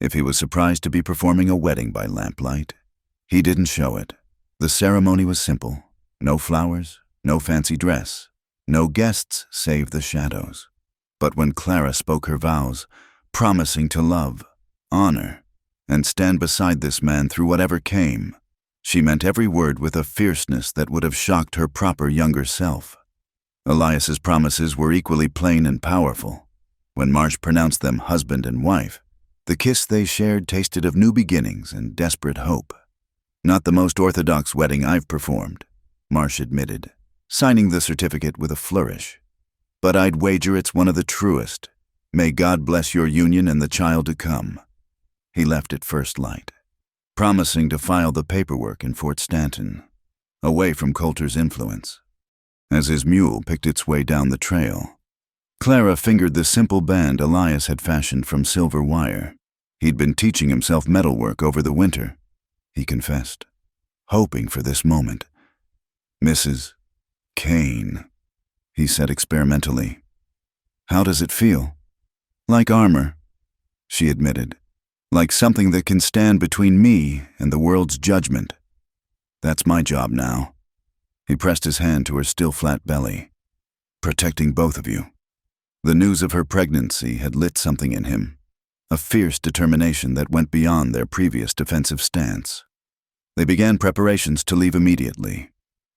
If he was surprised to be performing a wedding by lamplight, he didn't show it. The ceremony was simple. No flowers, no fancy dress, no guests save the shadows. But when Clara spoke her vows, promising to love, honor, and stand beside this man through whatever came, she meant every word with a fierceness that would have shocked her proper younger self. Elias's promises were equally plain and powerful. When Marsh pronounced them husband and wife, the kiss they shared tasted of new beginnings and desperate hope. Not the most orthodox wedding I've performed, Marsh admitted, signing the certificate with a flourish. But I'd wager it's one of the truest. May God bless your union and the child to come. He left at first light, promising to file the paperwork in Fort Stanton, away from Coulter's influence. As his mule picked its way down the trail, Clara fingered the simple band Elias had fashioned from silver wire. He'd been teaching himself metalwork over the winter, he confessed, hoping for this moment. Mrs. Kane, he said experimentally. How does it feel? Like armor, she admitted. Like something that can stand between me and the world's judgment. That's my job now. He pressed his hand to her still flat belly. Protecting both of you. The news of her pregnancy had lit something in him, a fierce determination that went beyond their previous defensive stance. They began preparations to leave immediately,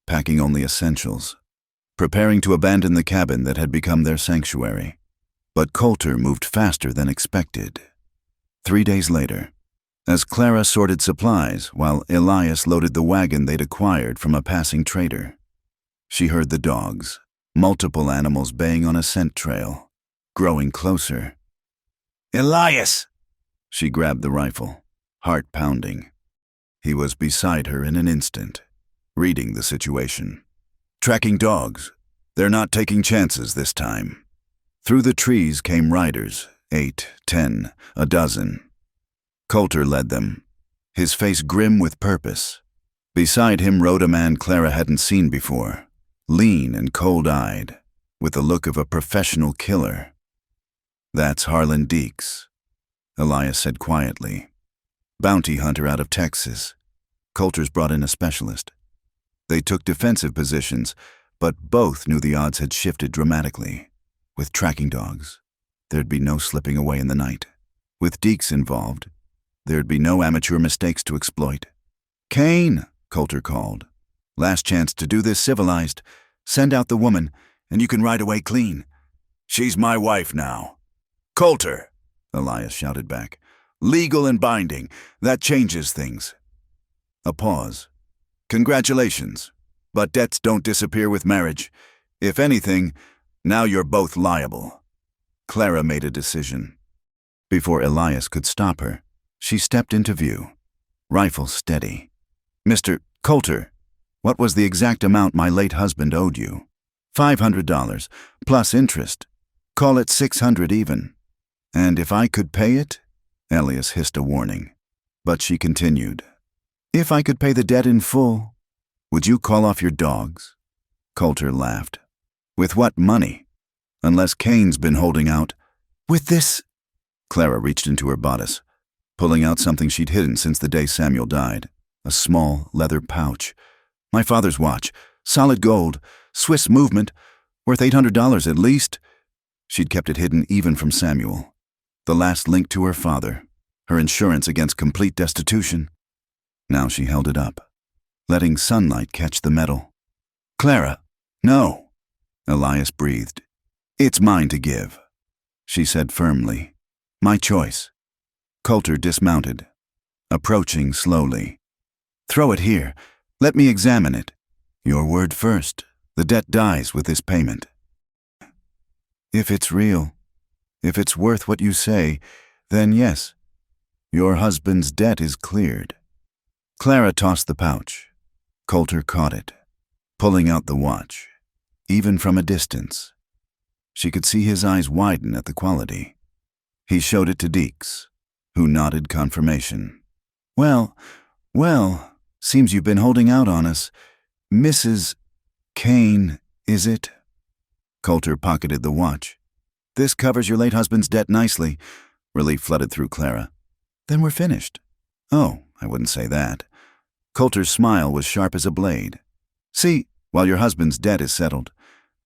packing only essentials, preparing to abandon the cabin that had become their sanctuary. But Coulter moved faster than expected. 3 days later, as Clara sorted supplies while Elias loaded the wagon they'd acquired from a passing trader, she heard the dogs, multiple animals baying on a scent trail, growing closer. Elias! She grabbed the rifle, heart pounding. He was beside her in an instant, reading the situation. Tracking dogs. They're not taking chances this time. Through the trees came riders, 8, 10, a dozen. Coulter led them, his face grim with purpose. Beside him rode a man Clara hadn't seen before, lean and cold-eyed, with the look of a professional killer. That's Harlan Deeks, Elias said quietly. Bounty hunter out of Texas. Coulter's brought in a specialist. They took defensive positions, but both knew the odds had shifted dramatically. With tracking dogs, there'd be no slipping away in the night. With Deeks involved, there'd be no amateur mistakes to exploit. Kane, Coulter called. Last chance to do this civilized. Send out the woman, and you can ride away clean. She's my wife now. Coulter, Elias shouted back. Legal and binding. That changes things. A pause. Congratulations. But debts don't disappear with marriage. If anything, now you're both liable. Clara made a decision. Before Elias could stop her, she stepped into view, rifle steady. Mr. Coulter, what was the exact amount my late husband owed you? $500, plus interest. Call it $600 even. And if I could pay it? Elias hissed a warning. But she continued. If I could pay the debt in full, would you call off your dogs? Coulter laughed. With what money? Unless Kane's been holding out. With this? Clara reached into her bodice, pulling out something she'd hidden since the day Samuel died. A small leather pouch. My father's watch. Solid gold. Swiss movement. Worth $800 at least. She'd kept it hidden even from Samuel. The last link to her father. Her insurance against complete destitution. Now she held it up, letting sunlight catch the metal. Clara, no. Elias breathed. It's mine to give, she said firmly. My choice. Coulter dismounted, approaching slowly. Throw it here. Let me examine it. Your word first. The debt dies with this payment. If it's real, if it's worth what you say, then yes, your husband's debt is cleared. Clara tossed the pouch. Coulter caught it, pulling out the watch, even from a distance. She could see his eyes widen at the quality. He showed it to Deeks, who nodded confirmation. Well, seems you've been holding out on us. Mrs. Kane, is it? Coulter pocketed the watch. This covers your late husband's debt nicely. Relief flooded through Clara. Then we're finished. Oh, I wouldn't say that. Coulter's smile was sharp as a blade. See, while your husband's debt is settled,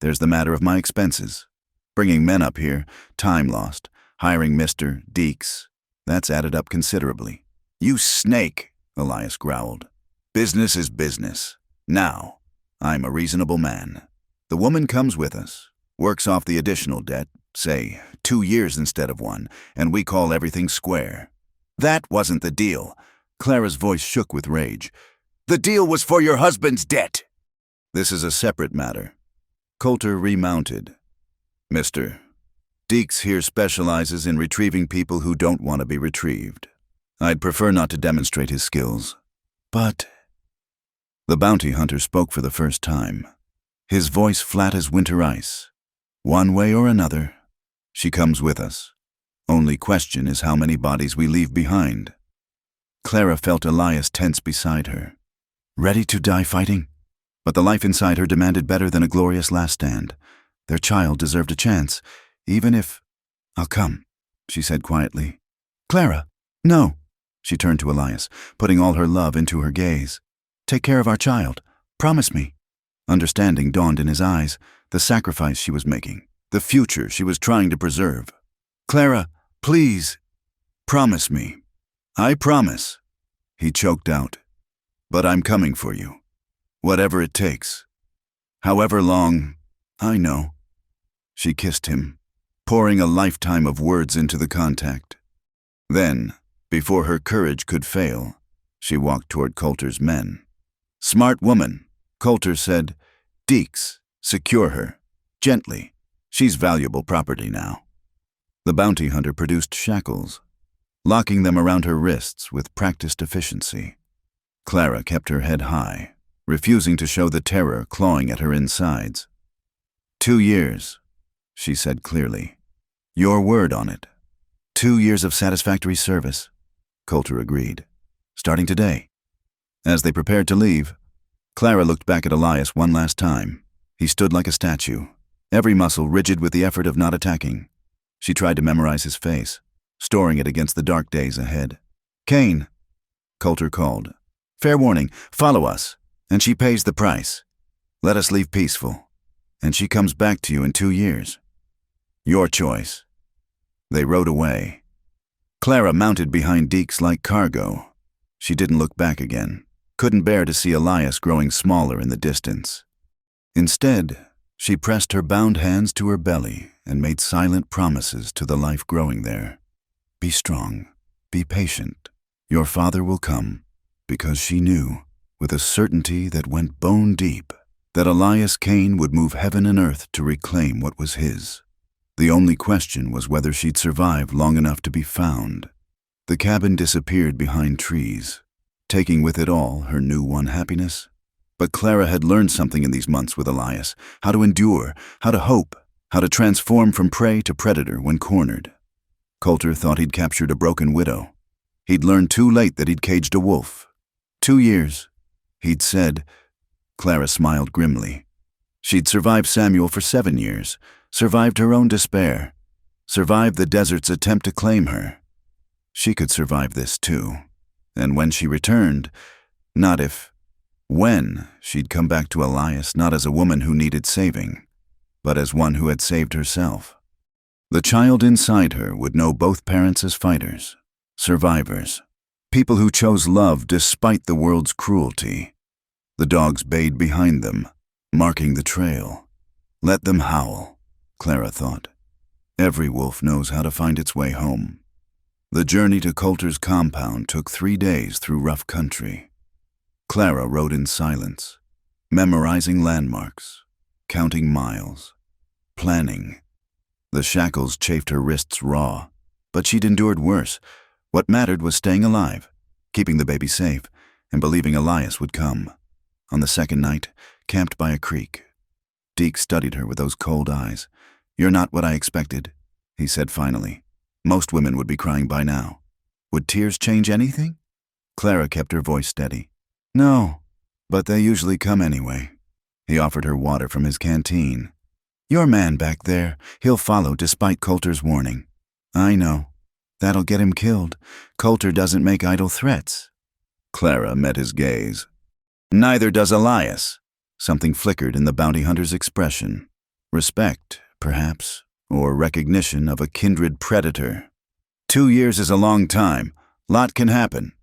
there's the matter of my expenses. Bringing men up here, time lost, hiring Mr. Deeks, that's added up considerably. You snake, Elias growled. Business is business. Now, I'm a reasonable man. The woman comes with us, works off the additional debt, say 2 years instead of 1, and we call everything square. That wasn't the deal. Clara's voice shook with rage. The deal was for your husband's debt. This is a separate matter. Coulter remounted. Mr. Deeks here specializes in retrieving people who don't want to be retrieved. I'd prefer not to demonstrate his skills. But... The bounty hunter spoke for the first time, his voice flat as winter ice. One way or another, she comes with us. Only question is how many bodies we leave behind. Clara felt Elias tense beside her. Ready to die fighting? But the life inside her demanded better than a glorious last stand. Their child deserved a chance, even if... I'll come, she said quietly. Clara, no. She turned to Elias, putting all her love into her gaze. Take care of our child. Promise me. Understanding dawned in his eyes, the sacrifice she was making, the future she was trying to preserve. Clara, please, promise me. I promise, he choked out. But I'm coming for you. Whatever it takes. However long, I know. She kissed him, pouring a lifetime of words into the contact. Then, before her courage could fail, she walked toward Coulter's men. Smart woman, Coulter said. Deeks, secure her. Gently. She's valuable property now. The bounty hunter produced shackles, locking them around her wrists with practiced efficiency. Clara kept her head high, refusing to show the terror clawing at her insides. 2 years, she said clearly. Your word on it. 2 years of satisfactory service, Coulter agreed. Starting today. As they prepared to leave, Clara looked back at Elias one last time. He stood like a statue, every muscle rigid with the effort of not attacking. She tried to memorize his face, storing it against the dark days ahead. Kane, Coulter called. Fair warning, follow us, and she pays the price. Let us leave peaceful, and she comes back to you in 2 years. Your choice. They rode away. Clara mounted behind Deeks like cargo. She didn't look back again, couldn't bear to see Elias growing smaller in the distance. Instead, She pressed her bound hands to her belly and made silent promises to the life growing there. Be strong. Be patient. Your father will come, because she knew, with a certainty that went bone deep, that Elias Kane would move heaven and earth to reclaim what was his. The only question was whether she'd survive long enough to be found. The cabin disappeared behind trees, taking with it all her new-won happiness. But Clara had learned something in these months with Elias, how to endure, how to hope, how to transform from prey to predator when cornered. Coulter thought he'd captured a broken widow. He'd learned too late that he'd caged a wolf. 2 years, he'd said. Clara smiled grimly. She'd survived Samuel for 7 years, survived her own despair, survived the desert's attempt to claim her. She could survive this too. And when she returned, when she'd come back to Elias not as a woman who needed saving, but as one who had saved herself. The child inside her would know both parents as fighters, survivors, people who chose love despite the world's cruelty. The dogs bayed behind them, marking the trail. Let them howl, Clara thought. Every wolf knows how to find its way home. The journey to Coulter's compound took 3 days through rough country. Clara rode in silence, memorizing landmarks, counting miles, planning. The shackles chafed her wrists raw, but she'd endured worse. What mattered was staying alive, keeping the baby safe, and believing Elias would come. On the second night, camped by a creek, Deke studied her with those cold eyes. "You're not what I expected," he said finally. "Most women would be crying by now. Would tears change anything?" Clara kept her voice steady. "No, but they usually come anyway." He offered her water from his canteen. "Your man back there, he'll follow despite Coulter's warning." "I know. That'll get him killed. Coulter doesn't make idle threats." Clara met his gaze. "Neither does Elias." Something flickered in the bounty hunter's expression. Respect, perhaps, or recognition of a kindred predator. 2 years is a long time. Lot can happen."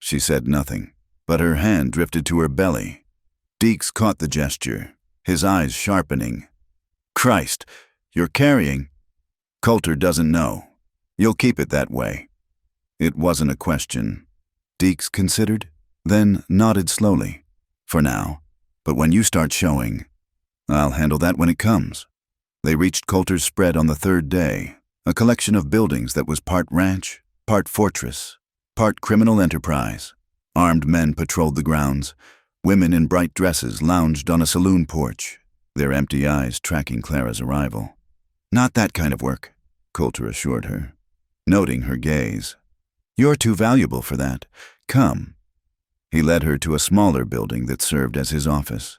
She said nothing, but her hand drifted to her belly. Deeks caught the gesture, his eyes sharpening. "Christ, you're carrying." "Coulter doesn't know. You'll keep it that way." It wasn't a question. Deeks considered, then nodded slowly. "For now. But when you start showing, I'll handle that when it comes." They reached Coulter's spread on the 3rd day, a collection of buildings that was part ranch, part fortress, part criminal enterprise. Armed men patrolled the grounds. Women in bright dresses lounged on a saloon porch, their empty eyes tracking Clara's arrival. "Not that kind of work," Coulter assured her, noting her gaze. "You're too valuable for that. Come." He led her to a smaller building that served as his office.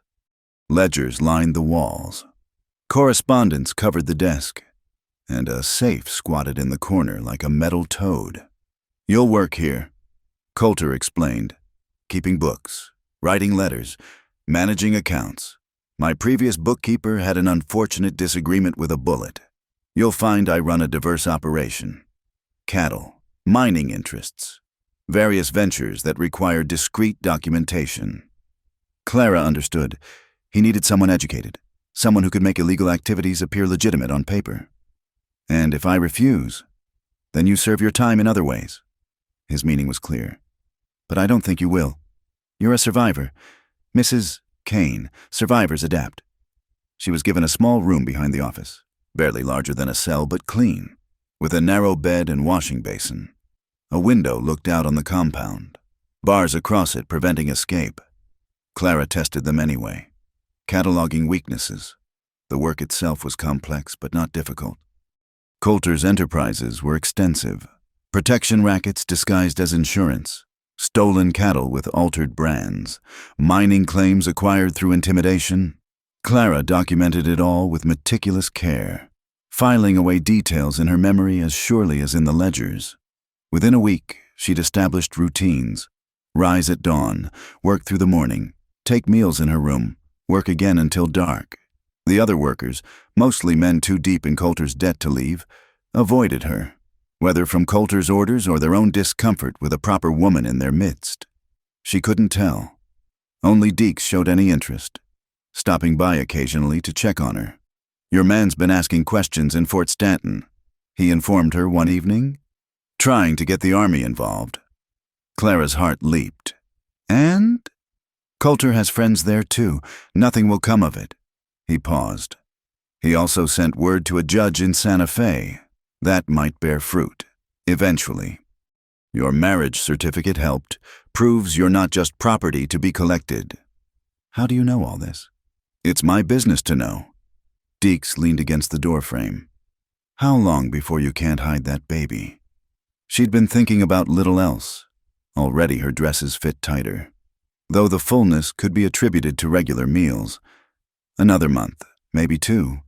Ledgers lined the walls. Correspondence covered the desk, and a safe squatted in the corner like a metal toad. "You'll work here," Coulter explained, "keeping books, writing letters, managing accounts. My previous bookkeeper had an unfortunate disagreement with a bullet. You'll find I run a diverse operation. Cattle, mining interests, various ventures that require discrete documentation." Clara understood. He needed someone educated, someone who could make illegal activities appear legitimate on paper. "And if I refuse, then you serve your time in other ways." His meaning was clear. "But I don't think you will. You're a survivor. Mrs. Kane, survivors adapt." She was given a small room behind the office, barely larger than a cell but clean, with a narrow bed and washing basin. A window looked out on the compound, bars across it preventing escape. Clara tested them anyway, cataloging weaknesses. The work itself was complex but not difficult. Coulter's enterprises were extensive. Protection rackets disguised as insurance, stolen cattle with altered brands, mining claims acquired through intimidation. Clara documented it all with meticulous care, filing away details in her memory as surely as in the ledgers. Within a week, she'd established routines. Rise at dawn, work through the morning, take meals in her room, work again until dark. The other workers, mostly men too deep in Coulter's debt to leave, avoided her, whether from Coulter's orders or their own discomfort with a proper woman in their midst. She couldn't tell. Only Deeks showed any interest. stopping by occasionally to check on her. Your man's been asking questions in Fort Stanton, he informed her one evening, trying to get the army involved. Clara's heart leaped. And? Coulter has friends there too. Nothing will come of it. He paused. He also sent word to a judge in Santa Fe. That might bear fruit, eventually. Your marriage certificate helped. Proves you're not just property to be collected. How do you know all this? It's my business to know. Deeks leaned against the doorframe. How long before you can't hide that baby? She'd been thinking about little else. Already her dresses fit tighter, though the fullness could be attributed to regular meals. Another month, maybe 2.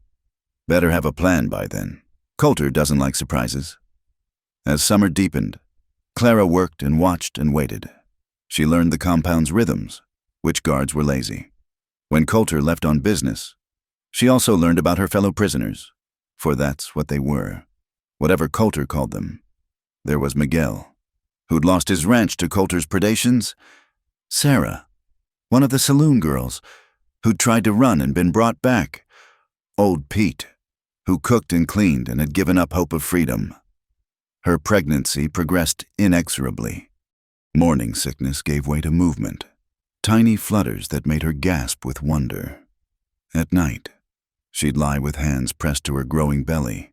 Better have a plan by then. Coulter doesn't like surprises. As summer deepened, Clara worked and watched and waited. She learned the compound's rhythms, which guards were lazy. When Coulter left on business, she also learned about her fellow prisoners, for that's what they were, whatever Coulter called them. There was Miguel, who'd lost his ranch to Coulter's predations. Sarah, one of the saloon girls, who'd tried to run and been brought back. Old Pete, who cooked and cleaned and had given up hope of freedom. Her pregnancy progressed inexorably. Morning sickness gave way to movement, tiny flutters that made her gasp with wonder. At night, she'd lie with hands pressed to her growing belly,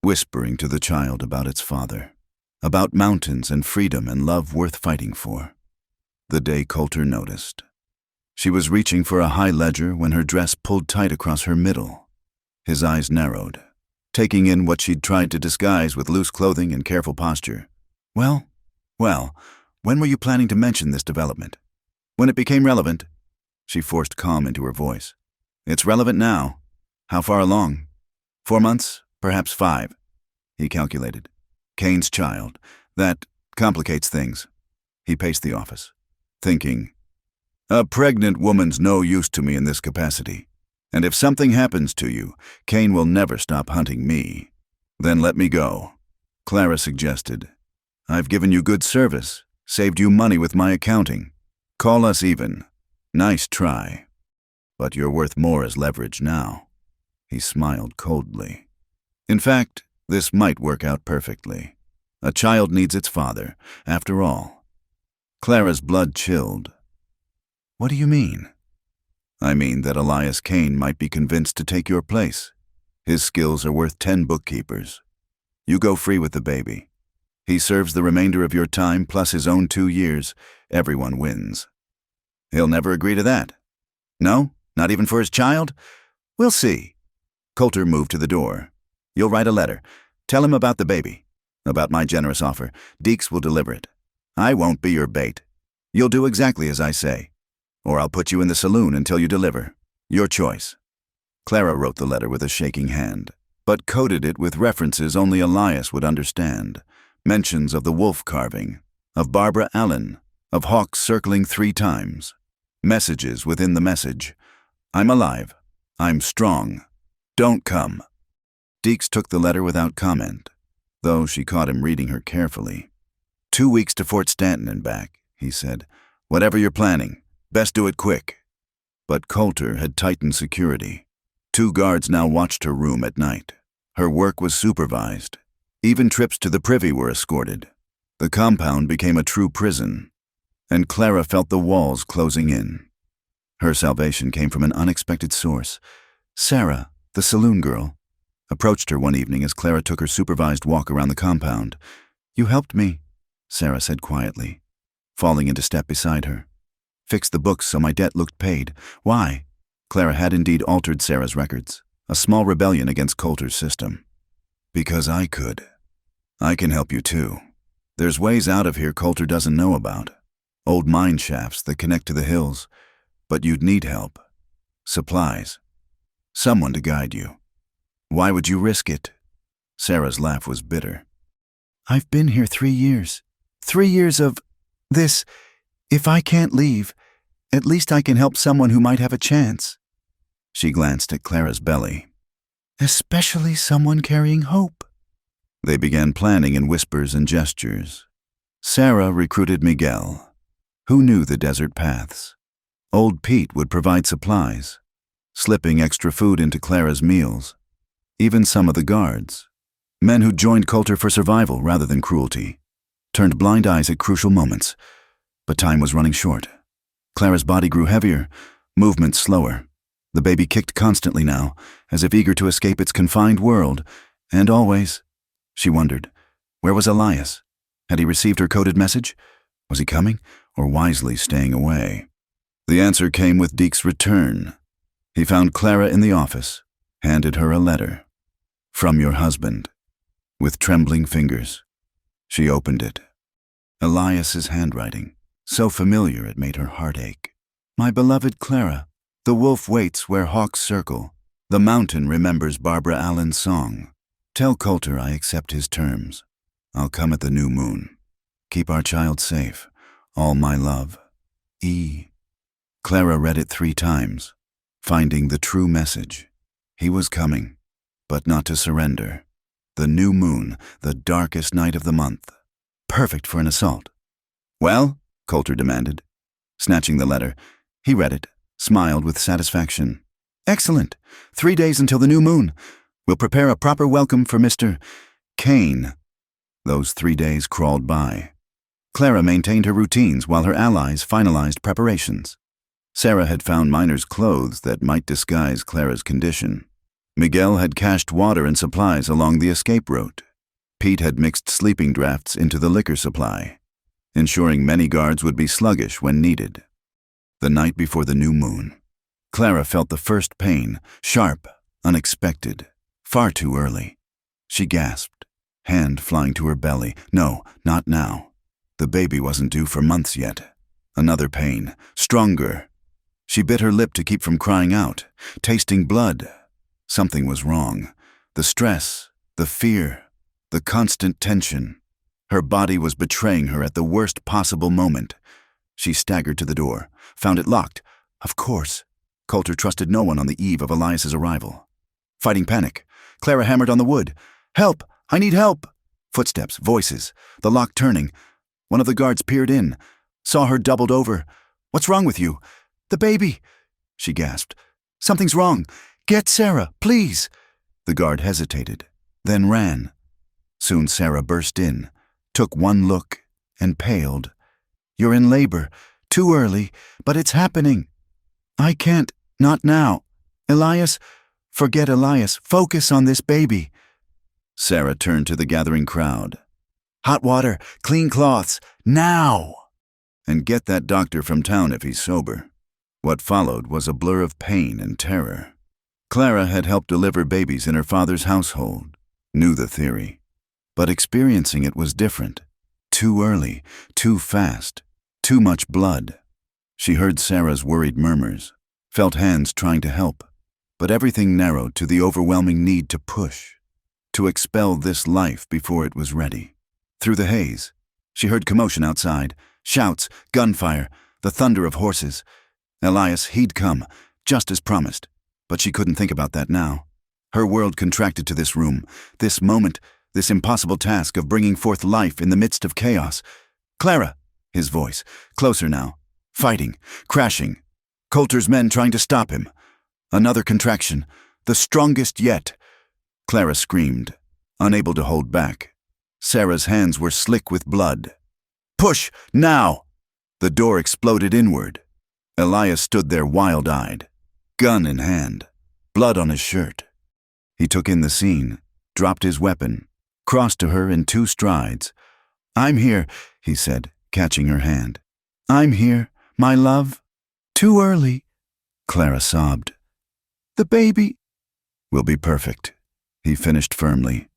whispering to the child about its father, about mountains and freedom and love worth fighting for. The day Coulter noticed. She was reaching for a high ledger when her dress pulled tight across her middle. His eyes narrowed, taking in what she'd tried to disguise with loose clothing and careful posture. Well, when were you planning to mention this development? When it became relevant. She forced calm into her voice. It's relevant now. How far along? 4 months, perhaps 5. He calculated. Kane's child. That complicates things. He paced the office, thinking, a pregnant woman's no use to me in this capacity. And if something happens to you, Kane will never stop hunting me. Then let me go. Clara suggested. I've given you good service, saved you money with my accounting. Call us even. Nice try. But you're worth more as leverage now. He smiled coldly. In fact, this might work out perfectly. A child needs its father, after all. Clara's blood chilled. What do you mean? I mean that Elias Kane might be convinced to take your place. His skills are worth 10 bookkeepers. You go free with the baby. He serves the remainder of your time plus his own 2 years. Everyone wins. He'll never agree to that. No? Not even for his child? We'll see. Coulter moved to the door. You'll write a letter. Tell him about the baby. About my generous offer. Deeks will deliver it. I won't be your bait. You'll do exactly as I say. Or I'll put you in the saloon until you deliver. Your choice. Clara wrote the letter with a shaking hand, but coded it with references only Elias would understand. Mentions of the wolf carving, of Barbara Allen, of hawks circling 3 times. Messages within the message. I'm alive. I'm strong. Don't come. Deeks took the letter without comment, though she caught him reading her carefully. 2 weeks to Fort Stanton and back, he said. Whatever you're planning, best do it quick. But Coulter had tightened security. 2 guards now watched her room at night. Her work was supervised. Even trips to the privy were escorted. The compound became a true prison, and Clara felt the walls closing in. Her salvation came from an unexpected source. Sarah, the saloon girl, approached her one evening as Clara took her supervised walk around the compound. You helped me, Sarah said quietly, falling into step beside her. Fixed the books so my debt looked paid. Why? Clara had indeed altered Sarah's records, a small rebellion against Coulter's system. Because I could. I can help you too. There's ways out of here Coulter doesn't know about. Old mine shafts that connect to the hills. But you'd need help. Supplies. Someone to guide you. Why would you risk it? Sarah's laugh was bitter. I've been here 3 years. 3 years of this. If I can't leave, at least I can help someone who might have a chance. She glanced at Clara's belly. Especially someone carrying hope. They began planning in whispers and gestures. Sarah recruited Miguel, who knew the desert paths. Old Pete would provide supplies. slipping extra food into Clara's meals. Even some of the guards, men who joined Coulter for survival rather than cruelty, turned blind eyes at crucial moments. But time was running short. Clara's body grew heavier, movement slower. The baby kicked constantly now, as if eager to escape its confined world, and always, she wondered, where was Elias? Had he received her coded message? Was he coming, or wisely staying away? The answer came with Deke's return. He found Clara in the office, handed her a letter. From your husband. With trembling fingers, she opened it. Elias's handwriting, so familiar it made her heart ache. My beloved Clara, the wolf waits where hawks circle. The mountain remembers Barbara Allen's song. Tell Coulter I accept his terms. I'll come at the new moon. Keep our child safe. All my love. E. Clara read it 3 times, finding the true message. He was coming, but not to surrender. The new moon, the darkest night of the month. Perfect for an assault. Well? Coulter demanded. Snatching the letter, he read it, smiled with satisfaction. Excellent. 3 days until the new moon. We'll prepare a proper welcome for Mr. Kane. Those 3 days crawled by. Clara maintained her routines while her allies finalized preparations. Sarah had found Miner's clothes that might disguise Clara's condition. Miguel had cached water and supplies along the escape route. Pete had mixed sleeping drafts into the liquor supply, ensuring many guards would be sluggish when needed. The night before the new moon, Clara felt the first pain, sharp, unexpected, far too early. She gasped, hand flying to her belly. No, not now. The baby wasn't due for months yet. Another pain, stronger. She bit her lip to keep from crying out, tasting blood. Something was wrong. The stress, the fear, the constant tension. Her body was betraying her at the worst possible moment. She staggered to the door, found it locked. Of course. Coulter trusted no one on the eve of Elias's arrival. Fighting panic, Clara hammered on the wood. Help! I need help! Footsteps, voices, the lock turning. One of the guards peered in, saw her doubled over. What's wrong with you? The baby! She gasped. Something's wrong. Get Sarah, please! The guard hesitated, then ran. Soon Sarah burst in, took one look, and paled. You're in labor. Too early, but it's happening. I can't. Not now. Elias, forget Elias. Focus on this baby. Sarah turned to the gathering crowd. Hot water, clean cloths, now! And get that doctor from town if he's sober. What followed was a blur of pain and terror. Clara had helped deliver babies in her father's household, knew the theory. But experiencing it was different. Too early, too fast, too much blood. She heard Sarah's worried murmurs, felt hands trying to help, but everything narrowed to the overwhelming need to push, to expel this life before it was ready. Through the haze, she heard commotion outside, shouts, gunfire, the thunder of horses. Elias, he'd come, just as promised, but she couldn't think about that now. Her world contracted to this room, this moment, this impossible task of bringing forth life in the midst of chaos. Clara! His voice, closer now, fighting, crashing. Coulter's men trying to stop him. Another contraction, the strongest yet. Clara screamed, unable to hold back. Sarah's hands were slick with blood. Push, now! The door exploded inward. Elias stood there wild-eyed, gun in hand, blood on his shirt. He took in the scene, dropped his weapon, crossed to her in 2 strides. I'm here, he said, catching her hand. I'm here, my love. Too early, Clara sobbed. The baby will be perfect, he finished firmly.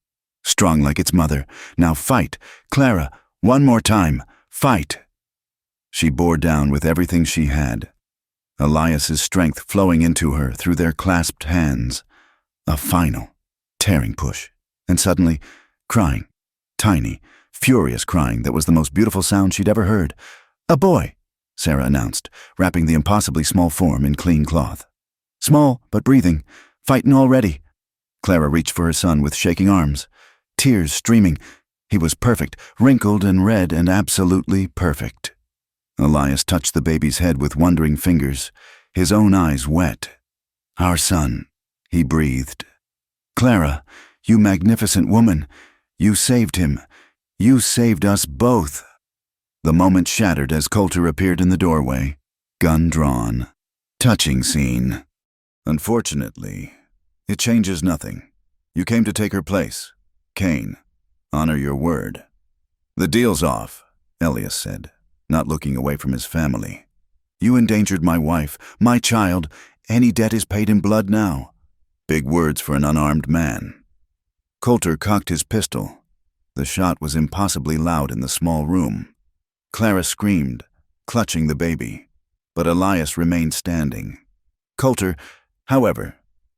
Strong like its mother. Now fight, Clara, one more time, fight. She bore down with everything she had. Elias's strength flowing into her through their clasped hands. A final, tearing push. And suddenly, crying. Tiny, furious crying that was the most beautiful sound she'd ever heard. A boy, Sarah announced, wrapping the impossibly small form in clean cloth. Small, but breathing. Fightin' already. Clara reached for her son with shaking arms. Tears streaming. He was perfect, wrinkled and red and absolutely perfect. Elias touched the baby's head with wondering fingers, his own eyes wet. Our son, he breathed. Clara, you magnificent woman, you saved him. You saved us both. The moment shattered as Coulter appeared in the doorway, gun drawn. Touching scene. Unfortunately, it changes nothing. You came to take her place. Kane, honor your word. The deal's off, Elias said, not looking away from his family. You endangered my wife, my child. Any debt is paid in blood now. Big words for an unarmed man. Coulter cocked his pistol. The shot was impossibly loud in the small room. Clara screamed, clutching the baby, but Elias remained standing. Coulter, however,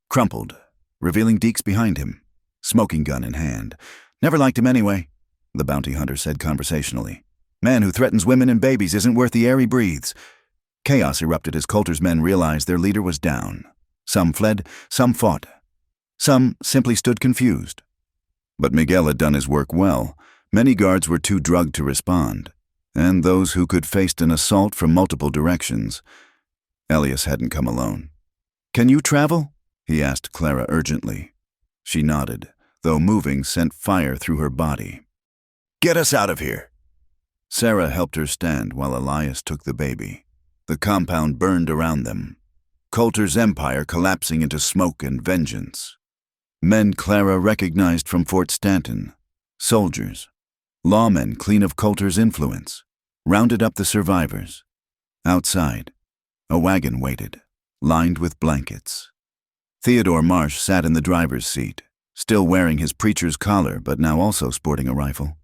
crumpled, revealing Deeks behind him, smoking gun in hand. Never liked him anyway, the bounty hunter said conversationally. Man who threatens women and babies isn't worth the air he breathes. Chaos erupted as Coulter's men realized their leader was down. Some fled, some fought. Some simply stood confused. But Miguel had done his work well. Many guards were too drugged to respond, and those who could faced an assault from multiple directions. Elias hadn't come alone. Can you travel? He asked Clara urgently. She nodded, though moving sent fire through her body. Get us out of here. Sarah helped her stand while Elias took the baby. The compound burned around them. Coulter's empire collapsing into smoke and vengeance. Men Clara recognized from Fort Stanton. Soldiers. Lawmen clean of Coulter's influence. Rounded up the survivors. Outside, a wagon waited, lined with blankets. Theodore Marsh sat in the driver's seat, still wearing his preacher's collar but now also sporting a rifle.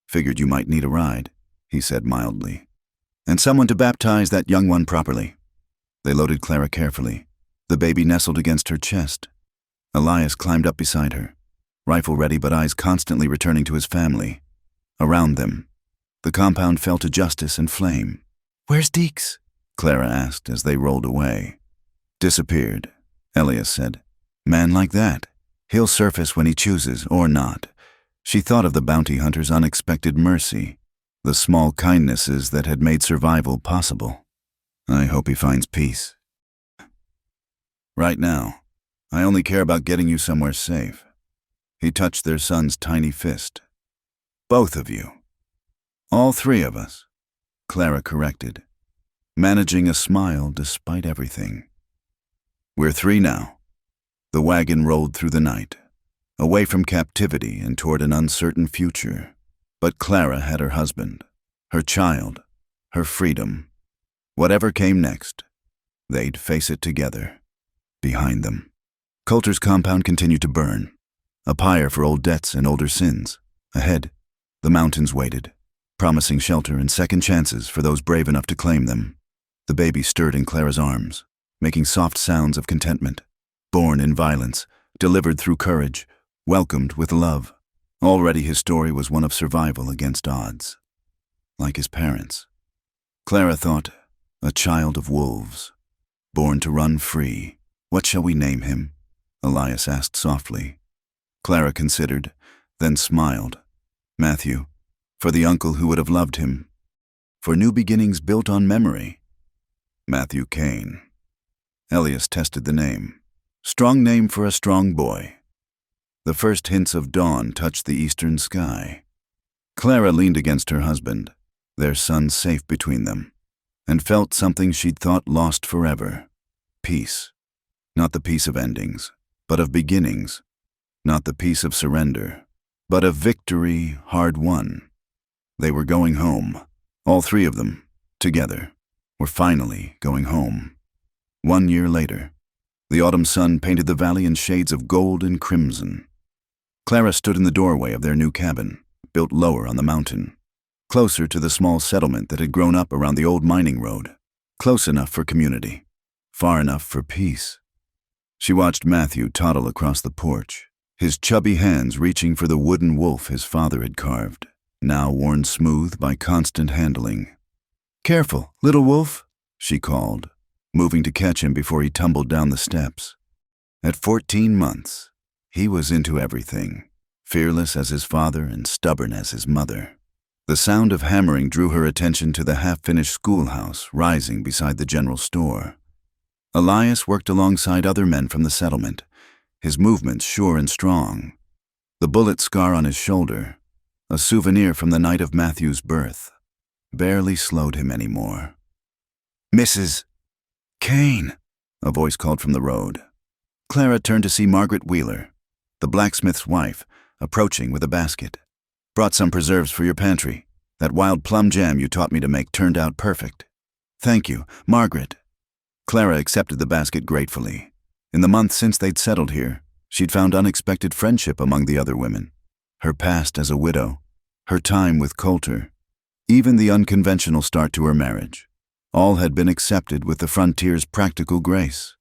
Figured you might need a ride, he said mildly. And someone to baptize that young one properly. They loaded Clara carefully. The baby nestled against her chest. Elias climbed up beside her, rifle ready but eyes constantly returning to his family. Around them, the compound fell to justice and flame. Where's Deeks? Clara asked as they rolled away. Disappeared, Elias said. Man like that. He'll surface when he chooses, or not. She thought of the bounty hunter's unexpected mercy, the small kindnesses that had made survival possible. I hope he finds peace. Right now, I only care about getting you somewhere safe. He touched their son's tiny fist. Both of you. All three of us, Clara corrected, managing a smile despite everything. We're three now. The wagon rolled through the night, away from captivity and toward an uncertain future. But Clara had her husband, her child, her freedom. Whatever came next, they'd face it together, behind them. Coulter's compound continued to burn, a pyre for old debts and older sins. Ahead, the mountains waited, promising shelter and second chances for those brave enough to claim them. The baby stirred in Clara's arms, making soft sounds of contentment. Born in violence, delivered through courage, welcomed with love. Already his story was one of survival against odds. Like his parents. Clara thought, a child of wolves, born to run free. What shall we name him? Elias asked softly. Clara considered, then smiled. Matthew, for the uncle who would have loved him. For new beginnings built on memory. Matthew Kane. Elias tested the name. Strong name for a strong boy. The first hints of dawn touched the eastern sky. Clara leaned against her husband, their son safe between them, and felt something she'd thought lost forever. Peace. Not the peace of endings, but of beginnings. Not the peace of surrender, but of victory hard won. They were going home. All three of them, together, were finally going home. 1 year later, the autumn sun painted the valley in shades of gold and crimson. Clara stood in the doorway of their new cabin, built lower on the mountain, closer to the small settlement that had grown up around the old mining road, close enough for community, far enough for peace. She watched Matthew toddle across the porch, his chubby hands reaching for the wooden wolf his father had carved, now worn smooth by constant handling. "Careful, little wolf," she called, moving to catch him before he tumbled down the steps. At 14 months, he was into everything, fearless as his father and stubborn as his mother. The sound of hammering drew her attention to the half-finished schoolhouse rising beside the general store. Elias worked alongside other men from the settlement, his movements sure and strong. The bullet scar on his shoulder, a souvenir from the night of Matthew's birth, barely slowed him anymore. "Mrs. Kane," a voice called from the road. Clara turned to see Margaret Wheeler, the blacksmith's wife, approaching with a basket. "Brought some preserves for your pantry. That wild plum jam you taught me to make turned out perfect." "Thank you, Margaret." Clara accepted the basket gratefully. In the months since they'd settled here, she'd found unexpected friendship among the other women. Her past as a widow, her time with Coulter, even the unconventional start to her marriage, all had been accepted with the frontier's practical grace.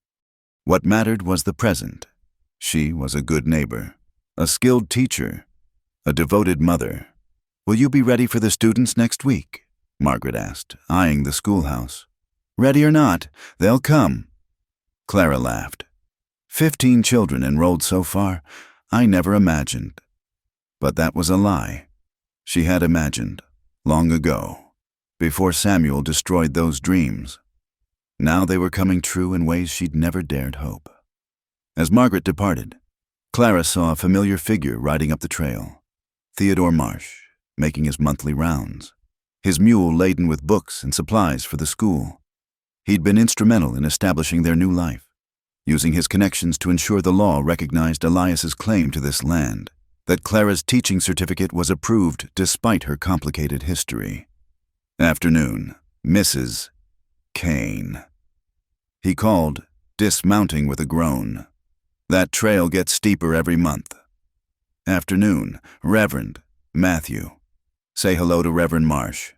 What mattered was the present. She was a good neighbor, a skilled teacher, a devoted mother. "Will you be ready for the students next week?" Margaret asked, eyeing the schoolhouse. "Ready or not, they'll come." Clara laughed. 15 children enrolled so far, I never imagined. But that was a lie. She had imagined, long ago, before Samuel destroyed those dreams. Now they were coming true in ways she'd never dared hope. As Margaret departed, Clara saw a familiar figure riding up the trail. Theodore Marsh, making his monthly rounds, his mule laden with books and supplies for the school. He'd been instrumental in establishing their new life, using his connections to ensure the law recognized Elias's claim to this land, that Clara's teaching certificate was approved despite her complicated history. Afternoon, Mrs. Kane. He called, dismounting with a groan. "That trail gets steeper every month." Afternoon, Reverend Matthew. "Say hello to Reverend Marsh."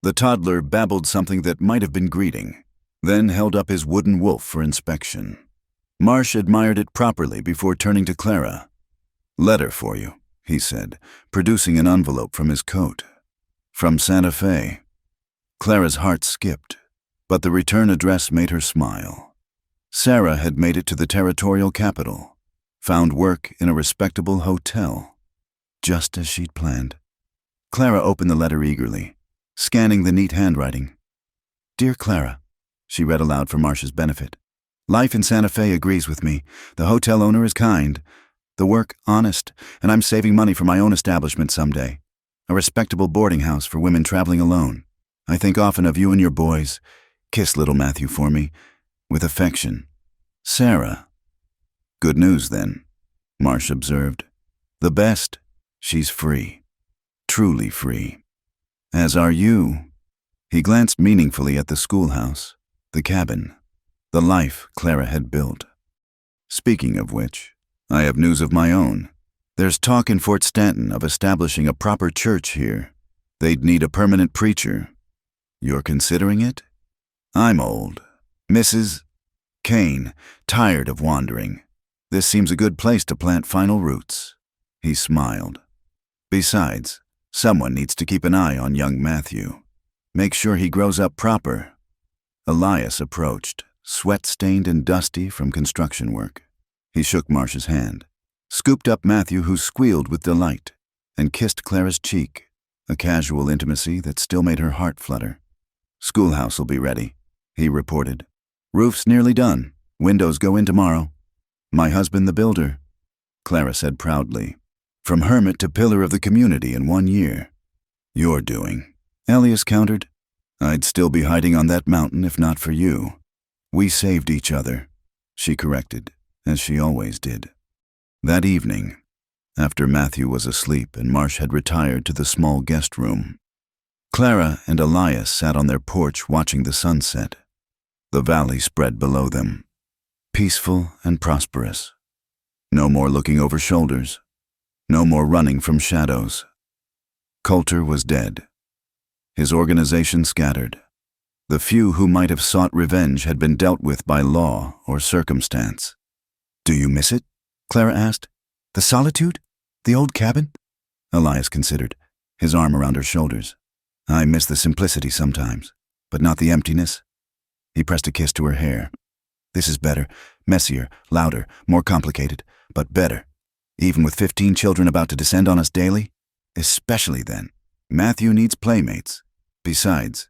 The toddler babbled something that might have been greeting, then held up his wooden wolf for inspection. Marsh admired it properly before turning to Clara. "Letter for you," he said, producing an envelope from his coat. "From Santa Fe." Clara's heart skipped, but the return address made her smile. Sarah had made it to the territorial capital, found work in a respectable hotel, just as she'd planned. Clara opened the letter eagerly, scanning the neat handwriting. "Dear Clara," she read aloud for Marsh's benefit. "Life in Santa Fe agrees with me. The hotel owner is kind, the work honest, and I'm saving money for my own establishment someday. A respectable boarding house for women traveling alone. I think often of you and your boys. Kiss little Matthew for me. With affection, Sarah." "Good news, then," Marsh observed. "The best, she's free. Truly free. As are you." He glanced meaningfully at the schoolhouse, the cabin, the life Clara had built. "Speaking of which, I have news of my own. There's talk in Fort Stanton of establishing a proper church here. They'd need a permanent preacher. You're considering it? I'm old. Mrs. Kane, tired of wandering. This seems a good place to plant final roots." He smiled. "Besides, someone needs to keep an eye on young Matthew. Make sure he grows up proper." Elias approached, sweat-stained and dusty from construction work. He shook Marsh's hand, scooped up Matthew, who squealed with delight, and kissed Clara's cheek, a casual intimacy that still made her heart flutter. "Schoolhouse will be ready," he reported. "Roof's nearly done. Windows go in tomorrow. My husband the builder," Clara said proudly. "From hermit to pillar of the community in 1 year." "You're doing," Elias countered. "I'd still be hiding on that mountain if not for you." "We saved each other," she corrected, as she always did. That evening, after Matthew was asleep and Marsh had retired to the small guest room, Clara and Elias sat on their porch watching the sunset. The valley spread below them, peaceful and prosperous. No more looking over shoulders, no more running from shadows. Coulter was dead, his organization scattered. The few who might have sought revenge had been dealt with by law or circumstance. "Do you miss it?" Clara asked. "The solitude? The old cabin?" Elias considered, his arm around her shoulders. "I miss the simplicity sometimes, but not the emptiness." He pressed a kiss to her hair. "This is better, messier, louder, more complicated, but better. Even with 15 children about to descend on us daily? Especially then. Matthew needs playmates. Besides,"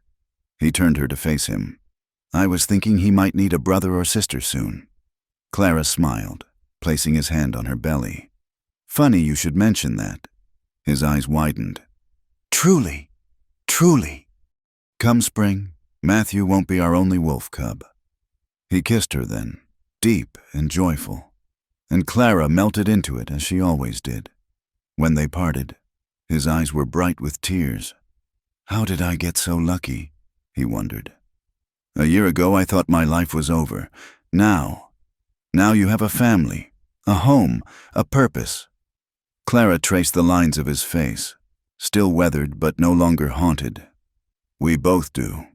he turned her to face him, I was thinking he might need a brother or sister soon. Clara smiled, placing his hand on her belly. Funny you should mention that. His eyes widened. Truly, truly. Come spring, Matthew won't be our only wolf cub. He kissed her then, deep and joyful, and Clara melted into it as she always did. When they parted, his eyes were bright with tears. How did I get so lucky? He wondered. A year ago I thought my life was over. Now you have a family, a home, a purpose. Clara traced the lines of his face, still weathered but no longer haunted. We both do.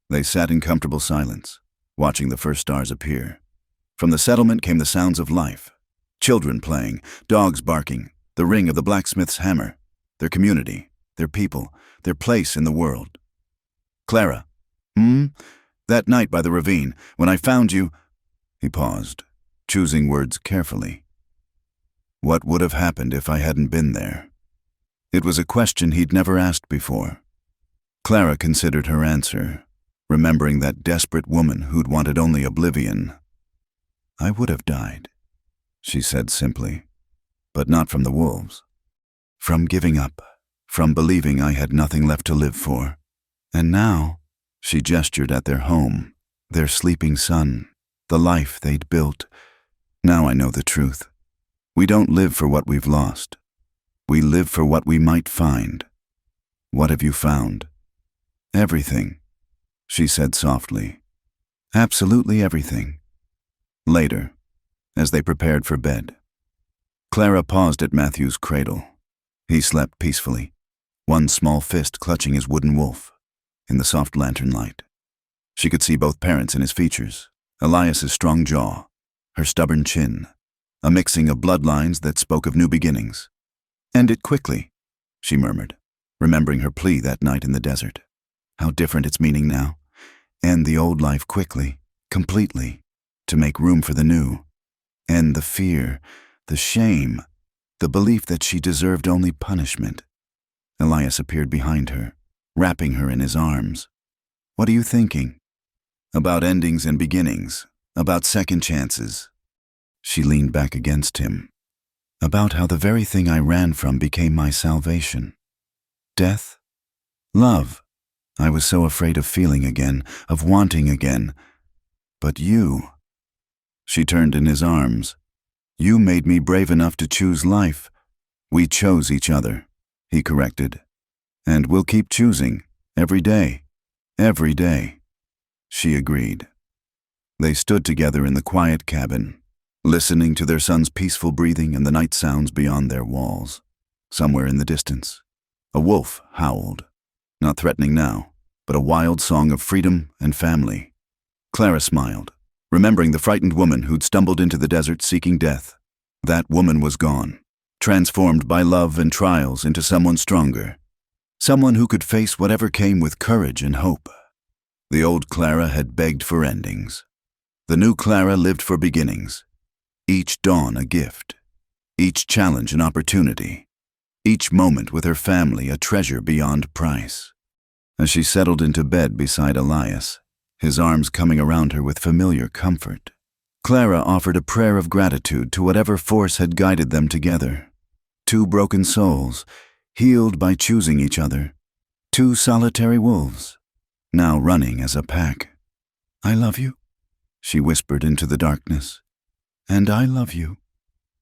They sat in comfortable silence, watching the first stars appear. From the settlement came the sounds of life. Children playing, dogs barking, the ring of the blacksmith's hammer, their community, their people, their place in the world. Clara, that night by the ravine, when I found you— He paused, choosing words carefully. What would have happened if I hadn't been there? It was a question he'd never asked before. Clara considered her answer, remembering that desperate woman who'd wanted only oblivion. I would have died, she said simply, but not from the wolves. From giving up, from believing I had nothing left to live for. And now, she gestured at their home, their sleeping son, the life they'd built. Now I know the truth. We don't live for what we've lost. We live for what we might find. What have you found? Everything, she said softly. Absolutely everything. Later, as they prepared for bed, Clara paused at Matthew's cradle. He slept peacefully, one small fist clutching his wooden wolf, in the soft lantern light. She could see both parents in his features, Elias's strong jaw, her stubborn chin, a mixing of bloodlines that spoke of new beginnings. End it quickly, she murmured, remembering her plea that night in the desert. How different its meaning now. End the old life quickly, completely, to make room for the new. End the fear, the shame, the belief that she deserved only punishment. Elias appeared behind her, wrapping her in his arms. What are you thinking? About endings and beginnings, about second chances. She leaned back against him. About how the very thing I ran from became my salvation. Death? Love. I was so afraid of feeling again, of wanting again. But you— She turned in his arms. You made me brave enough to choose life. We chose each other, he corrected. And we'll keep choosing, every day. Every day. She agreed. They stood together in the quiet cabin, listening to their son's peaceful breathing and the night sounds beyond their walls. Somewhere in the distance, a wolf howled, not threatening now, but a wild song of freedom and family. Clara smiled, remembering the frightened woman who'd stumbled into the desert seeking death. That woman was gone, transformed by love and trials into someone stronger, someone who could face whatever came with courage and hope. The old Clara had begged for endings. The new Clara lived for beginnings. Each dawn a gift, each challenge an opportunity, each moment with her family a treasure beyond price. As she settled into bed beside Elias, his arms coming around her with familiar comfort, Clara offered a prayer of gratitude to whatever force had guided them together. Two broken souls, healed by choosing each other. Two solitary wolves, now running as a pack. I love you, she whispered into the darkness. And I love you,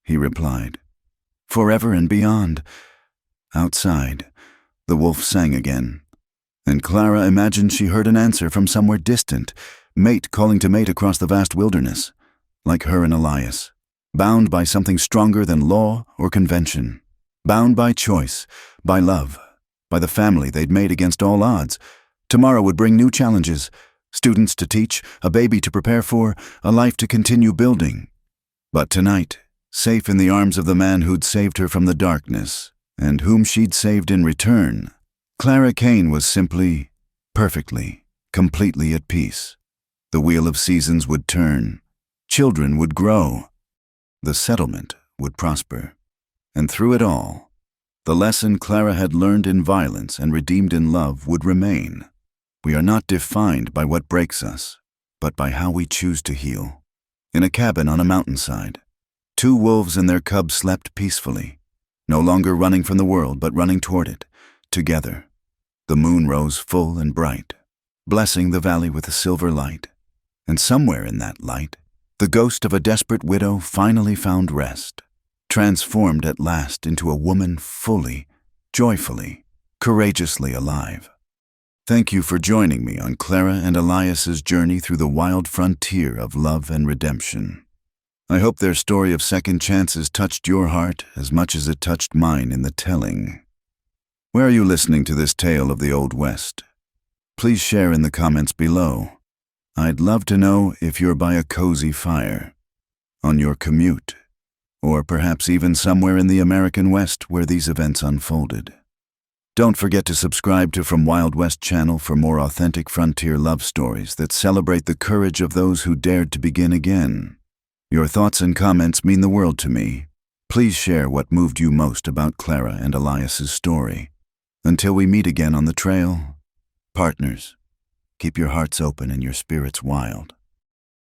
he replied. Forever and beyond. Outside, the wolf sang again, and Clara imagined she heard an answer from somewhere distant, mate calling to mate across the vast wilderness, like her and Elias, bound by something stronger than law or convention, bound by choice, by love, by the family they'd made against all odds. Tomorrow would bring new challenges, students to teach, a baby to prepare for, a life to continue building. But tonight, safe in the arms of the man who'd saved her from the darkness, and whom she'd saved in return, Clara Kane was simply, perfectly, completely at peace. The wheel of seasons would turn, children would grow, the settlement would prosper. And through it all, the lesson Clara had learned in violence and redeemed in love would remain. We are not defined by what breaks us. but by how we choose to heal. In a cabin on a mountainside, two wolves and their cubs slept peacefully, no longer running from the world but running toward it, together. The moon rose full and bright, blessing the valley with a silver light. And somewhere in that light, the ghost of a desperate widow finally found rest, transformed at last into a woman fully, joyfully, courageously alive. Thank you for joining me on Clara and Elias's journey through the wild frontier of love and redemption. I hope their story of second chances touched your heart as much as it touched mine in the telling. Where are you listening to this tale of the Old West? Please share in the comments below. I'd love to know if you're by a cozy fire, on your commute, or perhaps even somewhere in the American West where these events unfolded. Don't forget to subscribe to From Wild West channel for more authentic frontier love stories that celebrate the courage of those who dared to begin again. Your thoughts and comments mean the world to me. Please share what moved you most about Clara and Elias's story. Until we meet again on the trail, partners, keep your hearts open and your spirits wild.